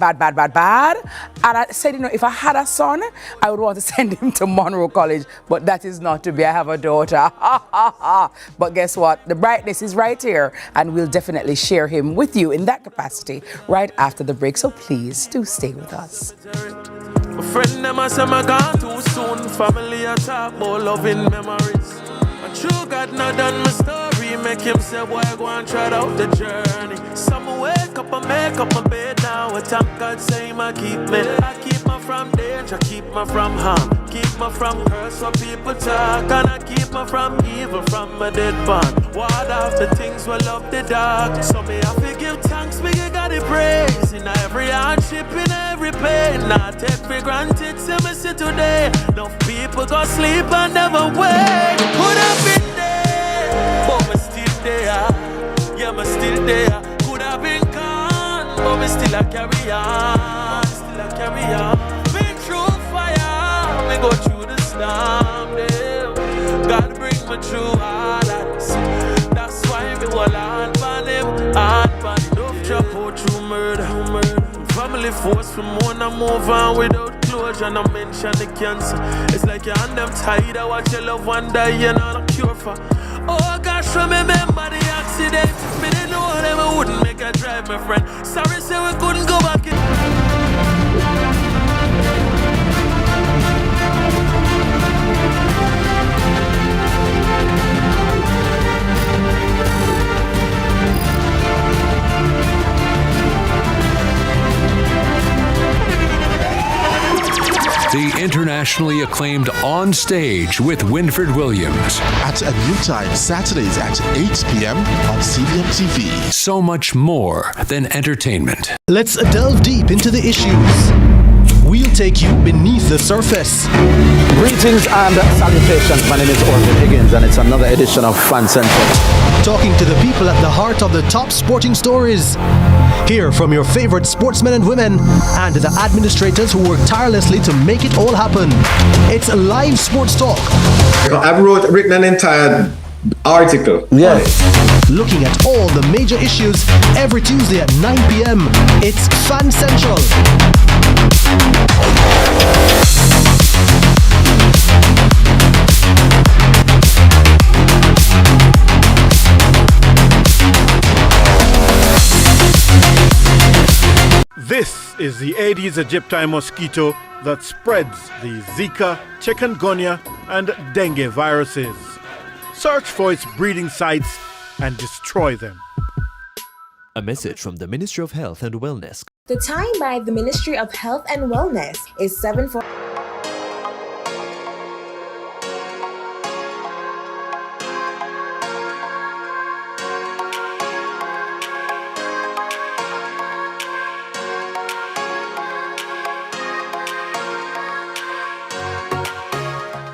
And I said, you know, if I had a son, I would want to send him to Monroe College, but that is not to be. I have a daughter. But guess what? The brightness is right here, and we'll definitely share him with you in that capacity right after the break. So please do stay with us. A friend them I say my gone too soon. Family I talk about loving memories. And true God not done my story. Make him say boy go and try out the journey. Some wake up and make up my bed now. I thank God say my keep me. I keep me from danger, keep me from harm, keep me from curse what people talk, and I keep me from evil from my dead bond. Ward off the things we love the dark. So me have to give thanks, me got the praise. In every hardship, in every pain. Not take for granted, see me see today. Enough people go sleep and never wake. Could have been there, but me still there. Yeah, me still there. Could have been gone, but me still a carry on. Still a carry on. Been through fire, me go through the storm. Yeah. God bring me through all of this. That's why me hold on for him. On for him. Don't drop out through murder. Family force for more and move on without closure. No mention the cancer. It's like you're on them tired. I watch your loved one die, you know no cure for. Oh gosh, remember the accident. Me didn't know them, I wouldn't make a drive, my friend. Sorry, say we couldn't go back in. The internationally acclaimed On Stage with Winfred Williams. At a new time, Saturdays at 8 p.m. on CVM TV. So much more than entertainment. Let's delve deep into the issues. We'll take you beneath the surface. Greetings and salutations. My name is Orville Higgins and it's another edition of Fan Central. Talking to the people at the heart of the top sporting stories. Hear from your favorite sportsmen and women and the administrators who work tirelessly to make it all happen. It's live sports talk. I've written an entire article. Yeah. Looking at all the major issues every Tuesday at 9 p.m. It's Fan Central. This is the Aedes aegypti mosquito that spreads the Zika, chikungunya, and dengue viruses. Search for its breeding sites and destroy them. A message from the Ministry of Health and Wellness. The time by the Ministry of Health and Wellness is 7:40.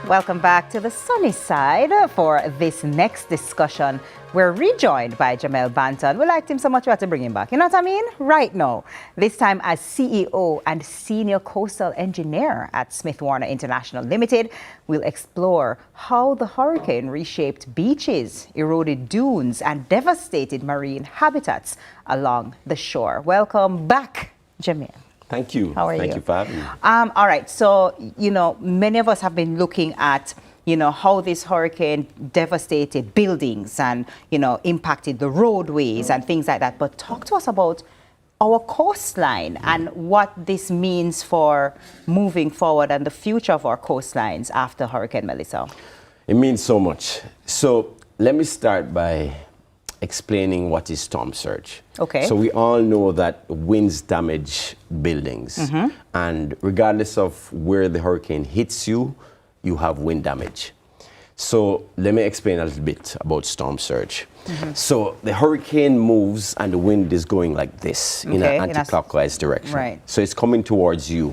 Welcome back to the sunny side for this next discussion. We're rejoined by Jamel Banton. We liked him so much we had to bring him back. You know what I mean? Right now. This time as CEO and Senior Coastal Engineer at Smith Warner International Limited, we'll explore how the hurricane reshaped beaches, eroded dunes, and devastated marine habitats along the shore. Welcome back, Jamel. Thank you. How are you? Thank you for having me. All right. So, many of us have been looking at, how this hurricane devastated buildings and, impacted the roadways and things like that. But talk to us about our coastline and what this means for moving forward and the future of our coastlines after Hurricane Melissa. It means so much. So let me start by explaining what is storm surge. Okay. So we all know that winds damage buildings. Mm-hmm. And regardless of where the hurricane hits you, you have wind damage. So let me explain a little bit about storm surge. Mm-hmm. So the hurricane moves and the wind is going like this in an anti-clockwise direction. Right. So it's coming towards you.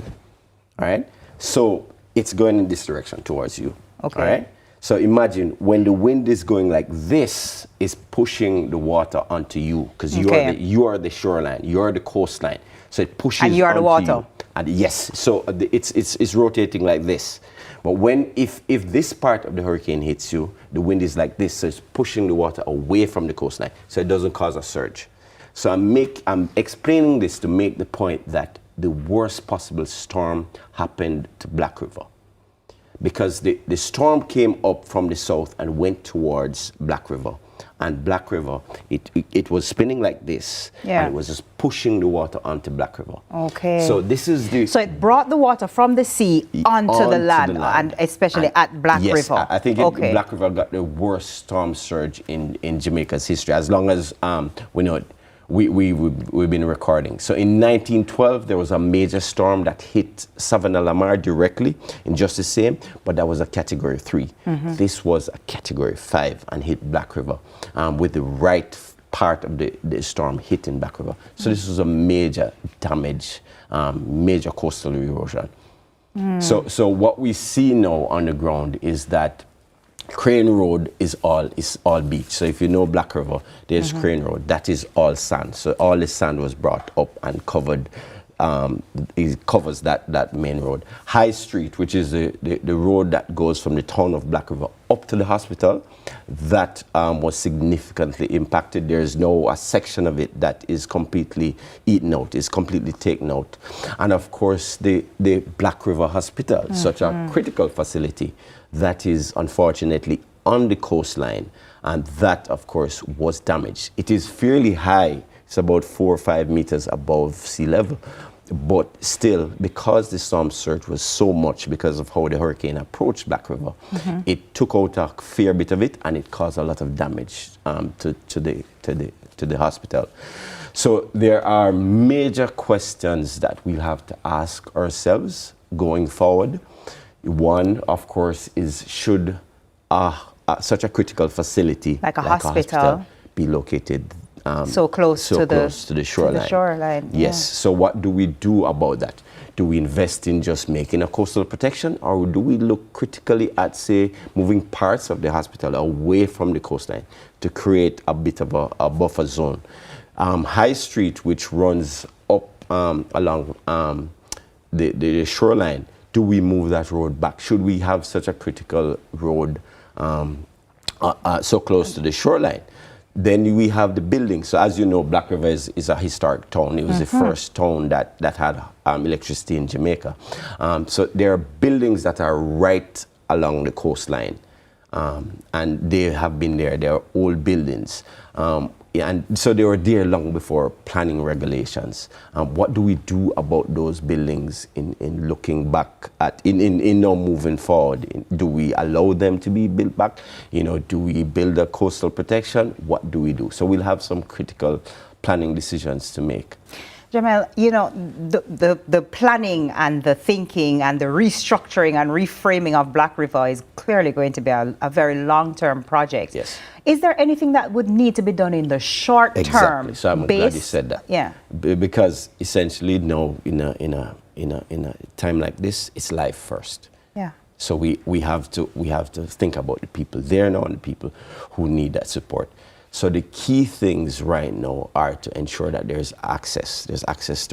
All right? So it's going in this direction towards you. Okay. All right? So imagine when the wind is going like this, it's pushing the water onto you because you are the shoreline, you are the coastline. So it pushes and you are the water. You. And yes, so it's rotating like this. But if this part of the hurricane hits you, the wind is like this, so it's pushing the water away from the coastline, so it doesn't cause a surge. So I'm explaining this to make the point that the worst possible storm happened to Black River. Because the storm came up from the south and went towards Black River. And Black River, it was spinning like this. Yeah. And it was just pushing the water onto Black River. Okay. So this is the... So it brought the water from the sea onto the land, and especially at Black yes, River. I think Black River got the worst storm surge in Jamaica's history. As long as we know it. we've been recording. So in 1912, there was a major storm that hit Savannah Lamar directly in just the same, but that was a Category 3. This was a Category 5 and hit Black River with the right part of the storm hitting Black River. So this was a major damage, major coastal erosion. So what we see now on the ground is that Crane Road is all beach. So if you know Black River, there's Crane Road. That is all sand. So all the sand was brought up and covered. It covers that main road. High Street, which is the road that goes from the town of Black River up to the hospital, that was significantly impacted. There is now a section of it that is completely eaten out, is completely taken out. And of course, the Black River Hospital, such a critical facility that is unfortunately on the coastline, and that, of course, was damaged. It is fairly high. It's about 4 or 5 meters above sea level. But still, because the storm surge was so much because of how the hurricane approached Black River, it took out a fair bit of it, and it caused a lot of damage to the hospital. So there are major questions that we'll have to ask ourselves going forward. One, of course, is should such a critical facility like a hospital be located so close to the shoreline? To the shoreline. Yes. So what do we do about that? Do we invest in just making a coastal protection, or do we look critically at, say, moving parts of the hospital away from the coastline to create a bit of a buffer zone? High Street, which runs up along the shoreline, do we move that road back? Should we have such a critical road so close to the shoreline? Then we have the buildings. So as you know, Black River is a historic town. It was the first town that had electricity in Jamaica. So there are buildings that are right along the coastline. And they have been there. They are old buildings. And so they were there long before planning regulations. What do we do about those buildings in looking back at, in now moving forward? Do we allow them to be built back? Do we build a coastal protection? What do we do? So we'll have some critical planning decisions to make. Jamel, the planning and the thinking and the restructuring and reframing of Black River is clearly going to be a very long-term project. Yes. Is there anything that would need to be done in the short term? Exactly. So I'm glad you said that. Yeah. Because essentially, no, in a time like this, it's life first. Yeah. So we have to think about the people there now and the people who need that support. So the key things right now are to ensure that there's access to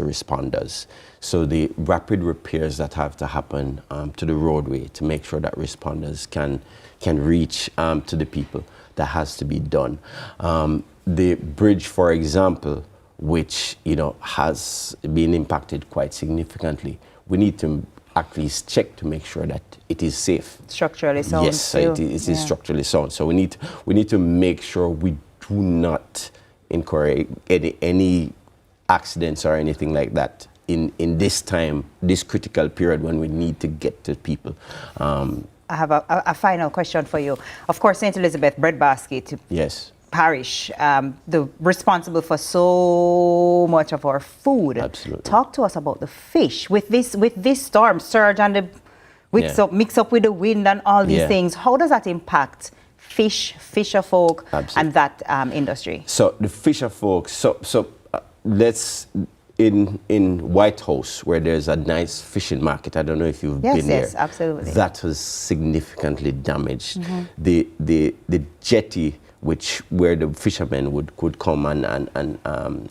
responders. So the rapid repairs that have to happen to the roadway to make sure that responders can reach to the people, that has to be done. The bridge, for example, which has been impacted quite significantly, we need to at least check to make sure that it is safe. Structurally sound. Yes, it is structurally sound. So we need to make sure we do not incur any accidents or anything like that in this time, this critical period when we need to get to people. I have a final question for you. Of course, St. Elizabeth Breadbasket yes. Parish, responsible for so much of our food. Absolutely. Talk to us about the fish with this storm surge and the mix up with the wind and all these things. How does that impact fisher folk and that industry? So the fisher folk. So let's in White House, where there's a nice fishing market. I don't know if you've been there. Yes, absolutely. That was significantly damaged. The jetty, where the fishermen could come and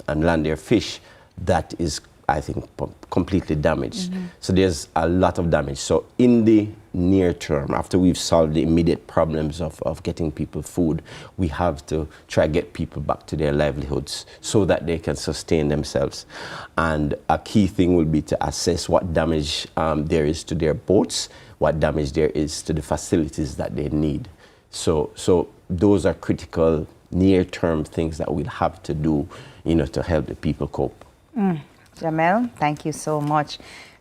land their fish, that is, I think, completely damaged. So there's a lot of damage. So in the near term, after we've solved the immediate problems of getting people food, we have to try to get people back to their livelihoods so that they can sustain themselves. And a key thing will be to assess what damage there is to their boats, what damage there is to the facilities that they need. So those are critical near-term things that we'll have to do, to help the people cope. Jamel, thank you so much.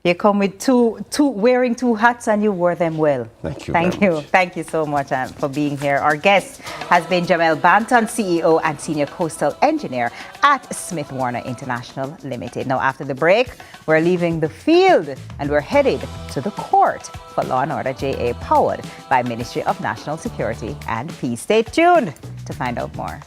You come with wearing two hats, and you wore them well. Thank you. Thank you so much for being here. Our guest has been Jamel Banton, CEO and Senior Coastal Engineer at Smith Warner International Limited. Now, after the break, we're leaving the field and we're headed to the court for Law and Order JA, powered by Ministry of National Security and Peace. Stay tuned to find out more.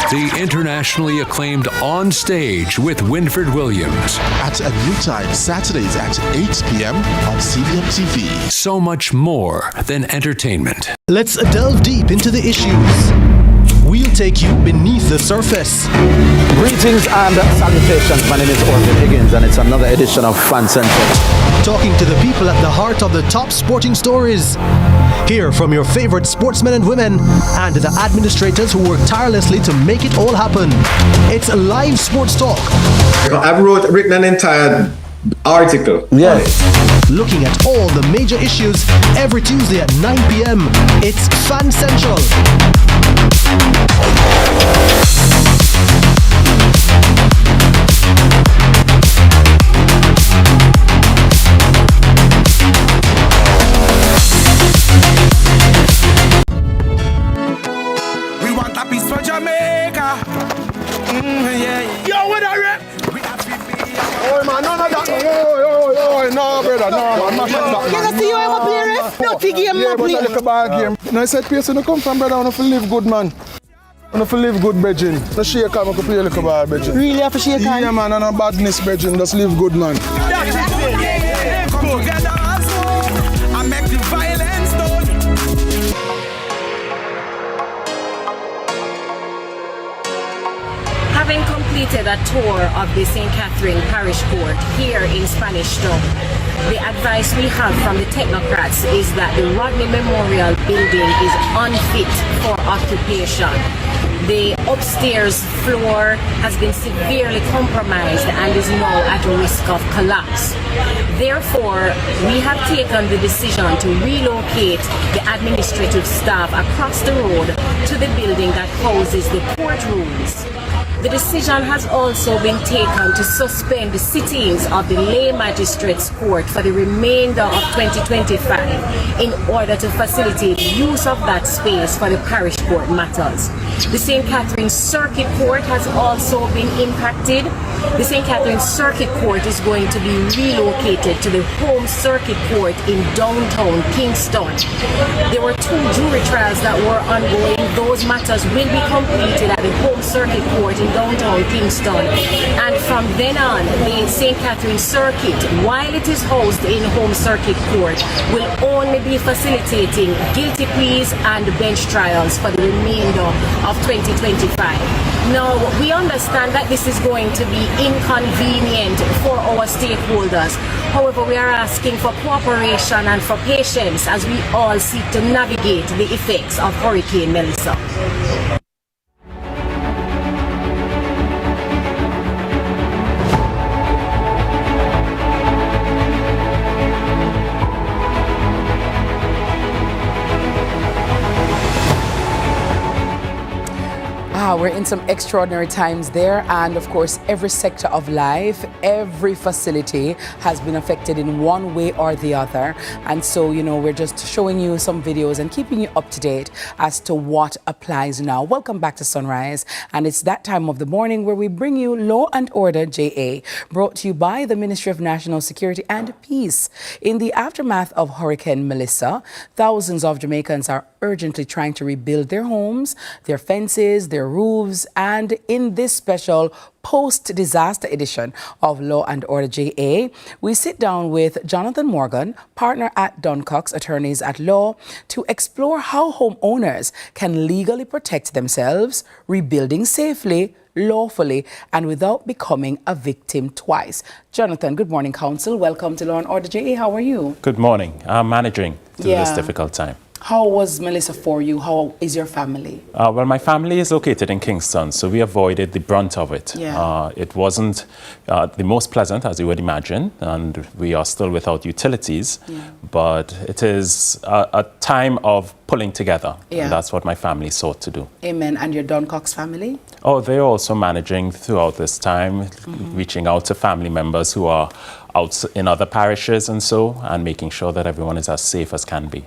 The internationally acclaimed On Stage with Winfred Williams. At a new time, Saturdays at 8 p.m. on CVM TV. So much more than entertainment. Let's delve deep into the issues. We'll take you beneath the surface. Greetings and salutations. My name is Orvin Higgins, and it's another edition of Fan Central. Talking to the people at the heart of the top sporting stories. Hear from your favorite sportsmen and women and the administrators who work tirelessly to make it all happen. It's live sports talk. I've written an entire article. Yeah. Looking at all the major issues every Tuesday at 9 p.m. It's Fan Central. We want a piece for Jamaica. Yeah. Yo, what are you? Oh man, none of that. No, brother, no, man. You don't see you ever play ref? No big game, no play. Yeah, but a ball game. No, I said, place when you come from, brother, I want to live good, man. I want to live good, brethren. No shake hand, I can play a little ball, brethren. Really have to shake hand? Yeah, man, and no badness, brethren. Just live good, man. Come together and make the violence done. Having completed a tour of the St. Catherine Parish Court here in Spanish Town, the advice we have from the technocrats is that the Rodney Memorial Building is unfit for occupation. The upstairs floor has been severely compromised and is now at risk of collapse. Therefore, we have taken the decision to relocate the administrative staff across the road to the building that houses the courtrooms. The decision has also been taken to suspend the sittings of the lay magistrates court for the remainder of 2025 in order to facilitate use of that space for the parish court matters. The St. Catherine Circuit Court has also been impacted. The St. Catherine Circuit Court is going to be relocated to the Home Circuit Court in downtown Kingston. There were 2 jury trials that were ongoing. Those matters will be completed at the Home Circuit Court in downtown Kingston. And from then on, the St. Catherine Circuit, while it is housed in Home Circuit Court, will only be facilitating guilty pleas and bench trials for the remainder of 2025. Now, we understand that this is going to be inconvenient for our stakeholders. However, we are asking for cooperation and for patience as we all seek to navigate the effects of Hurricane Melissa. We're in some extraordinary times there, and of course every sector of life, every facility has been affected in one way or the other. And so, you know, we're just showing you some videos and keeping you up to date as to what applies now. Welcome back to Sunrise, and it's that time of the morning where we bring you Law and Order JA, brought to you by the Ministry of National Security and Peace. In the aftermath of Hurricane Melissa, thousands of Jamaicans are urgently trying to rebuild their homes, their fences, their roofs, and in this special post-disaster edition of Law and Order JA, we sit down with Jonathan Morgan, partner at Duncox Attorneys at Law, to explore how homeowners can legally protect themselves, rebuilding safely, lawfully, and without becoming a victim twice. Jonathan, good morning, counsel. Welcome to Law and Order JA. How are you? Good morning. I'm managing through this difficult time. How was Melissa for you? How is your family? Well, my family is located in Kingston, so we avoided the brunt of it. Yeah. It wasn't the most pleasant, as you would imagine, and we are still without utilities, but it is a time of pulling together, and that's what my family sought to do. Amen. And your Duncox family? Oh, they're also managing throughout this time, reaching out to family members who are out in other parishes and making sure that everyone is as safe as can be.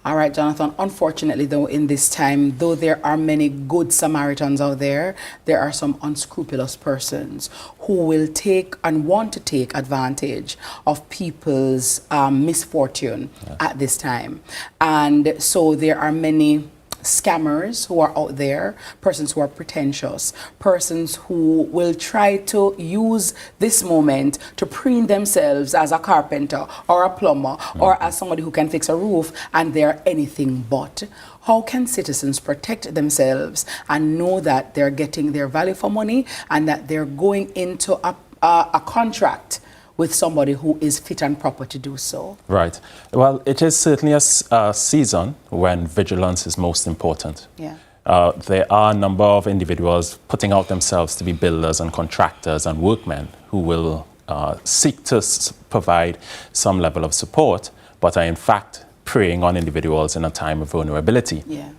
All right, Jonathan, unfortunately, though, in this time, though there are many good Samaritans out there, there are some unscrupulous persons who will take and want to take advantage of people's misfortune at this time. And so there are many scammers who are out there, persons who are pretentious, persons who will try to use this moment to preen themselves as a carpenter or a plumber or as somebody who can fix a roof, and they're anything but. How can citizens protect themselves and know that they're getting their value for money and that they're going into a contract with somebody who is fit and proper to do so? Right. Well, it is certainly a season when vigilance is most important. Yeah. There are a number of individuals putting out themselves to be builders and contractors and workmen who will seek to provide some level of support, but are in fact preying on individuals in a time of vulnerability. Yeah.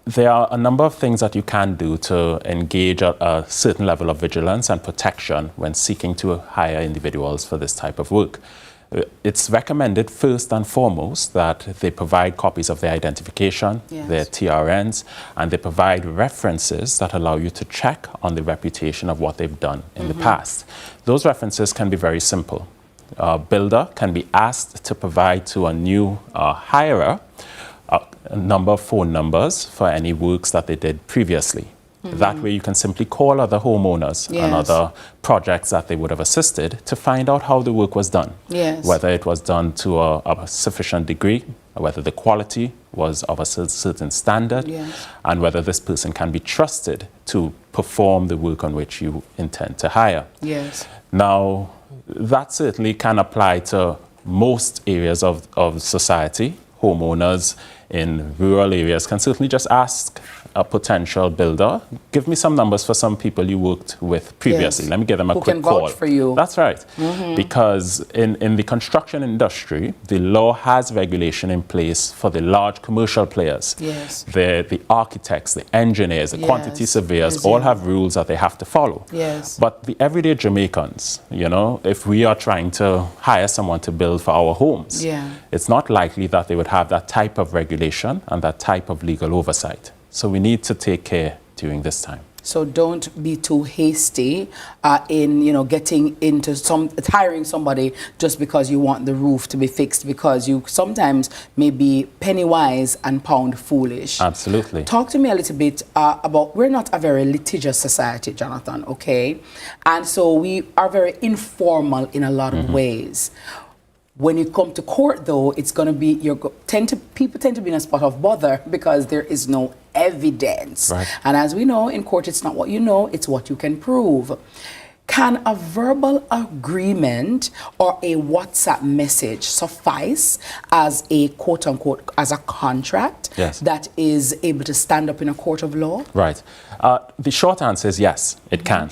There are a number of things that you can do to engage a certain level of vigilance and protection when seeking to hire individuals for this type of work. It's recommended first and foremost that they provide copies of their identification, their TRNs, and they provide references that allow you to check on the reputation of what they've done in the past. Those references can be very simple. A builder can be asked to provide to a new hirer a number of phone numbers for any works that they did previously. That way you can simply call other homeowners and other projects that they would have assisted to find out how the work was done. Whether it was done to a sufficient degree, whether the quality was of a certain standard, and whether this person can be trusted to perform the work on which you intend to hire. Now, that certainly can apply to most areas of society. Homeowners in rural areas can certainly just ask a potential builder, give me some numbers for some people you worked with previously. Let me give them a quick call. Who can vouch for you. That's right. Because in the construction industry, the law has regulation in place for the large commercial players. The architects, the engineers, the quantity surveyors all have rules that they have to follow. But the everyday Jamaicans, you know, if we are trying to hire someone to build for our homes, it's not likely that they would have that type of regulation and that type of legal oversight. So we need to take care during this time. So don't be too hasty in, getting into hiring somebody just because you want the roof to be fixed, because you sometimes may be penny wise and pound foolish. Absolutely. Talk to me a little bit about, we're not a very litigious society, Jonathan, okay? And so we are very informal in a lot of ways. When you come to court, though, it's going to be, people tend to be in a spot of bother because there is no evidence. And as we know, in court, it's not what you know, it's what you can prove. Can a verbal agreement or a WhatsApp message suffice as a quote-unquote, as a contract that is able to stand up in a court of law? Right. The short answer is yes, it can.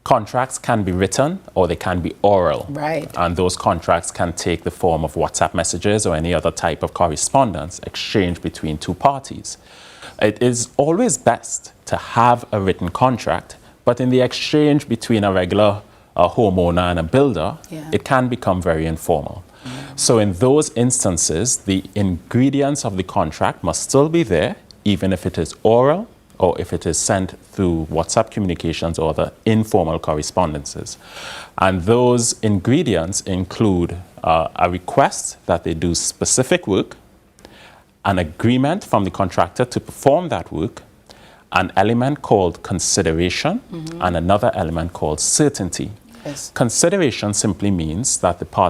Contracts can be written or they can be oral. And those contracts can take the form of WhatsApp messages or any other type of correspondence exchanged between two parties. It is always best to have a written contract, but in the exchange between a regular homeowner and a builder, it can become very informal. So in those instances, the ingredients of the contract must still be there, even if it is oral or if it is sent through WhatsApp communications or other informal correspondences. And those ingredients include a request that they do specific work an agreement from the contractor to perform that work, an element called consideration, and another element called certainty. Yes. Consideration simply means that the party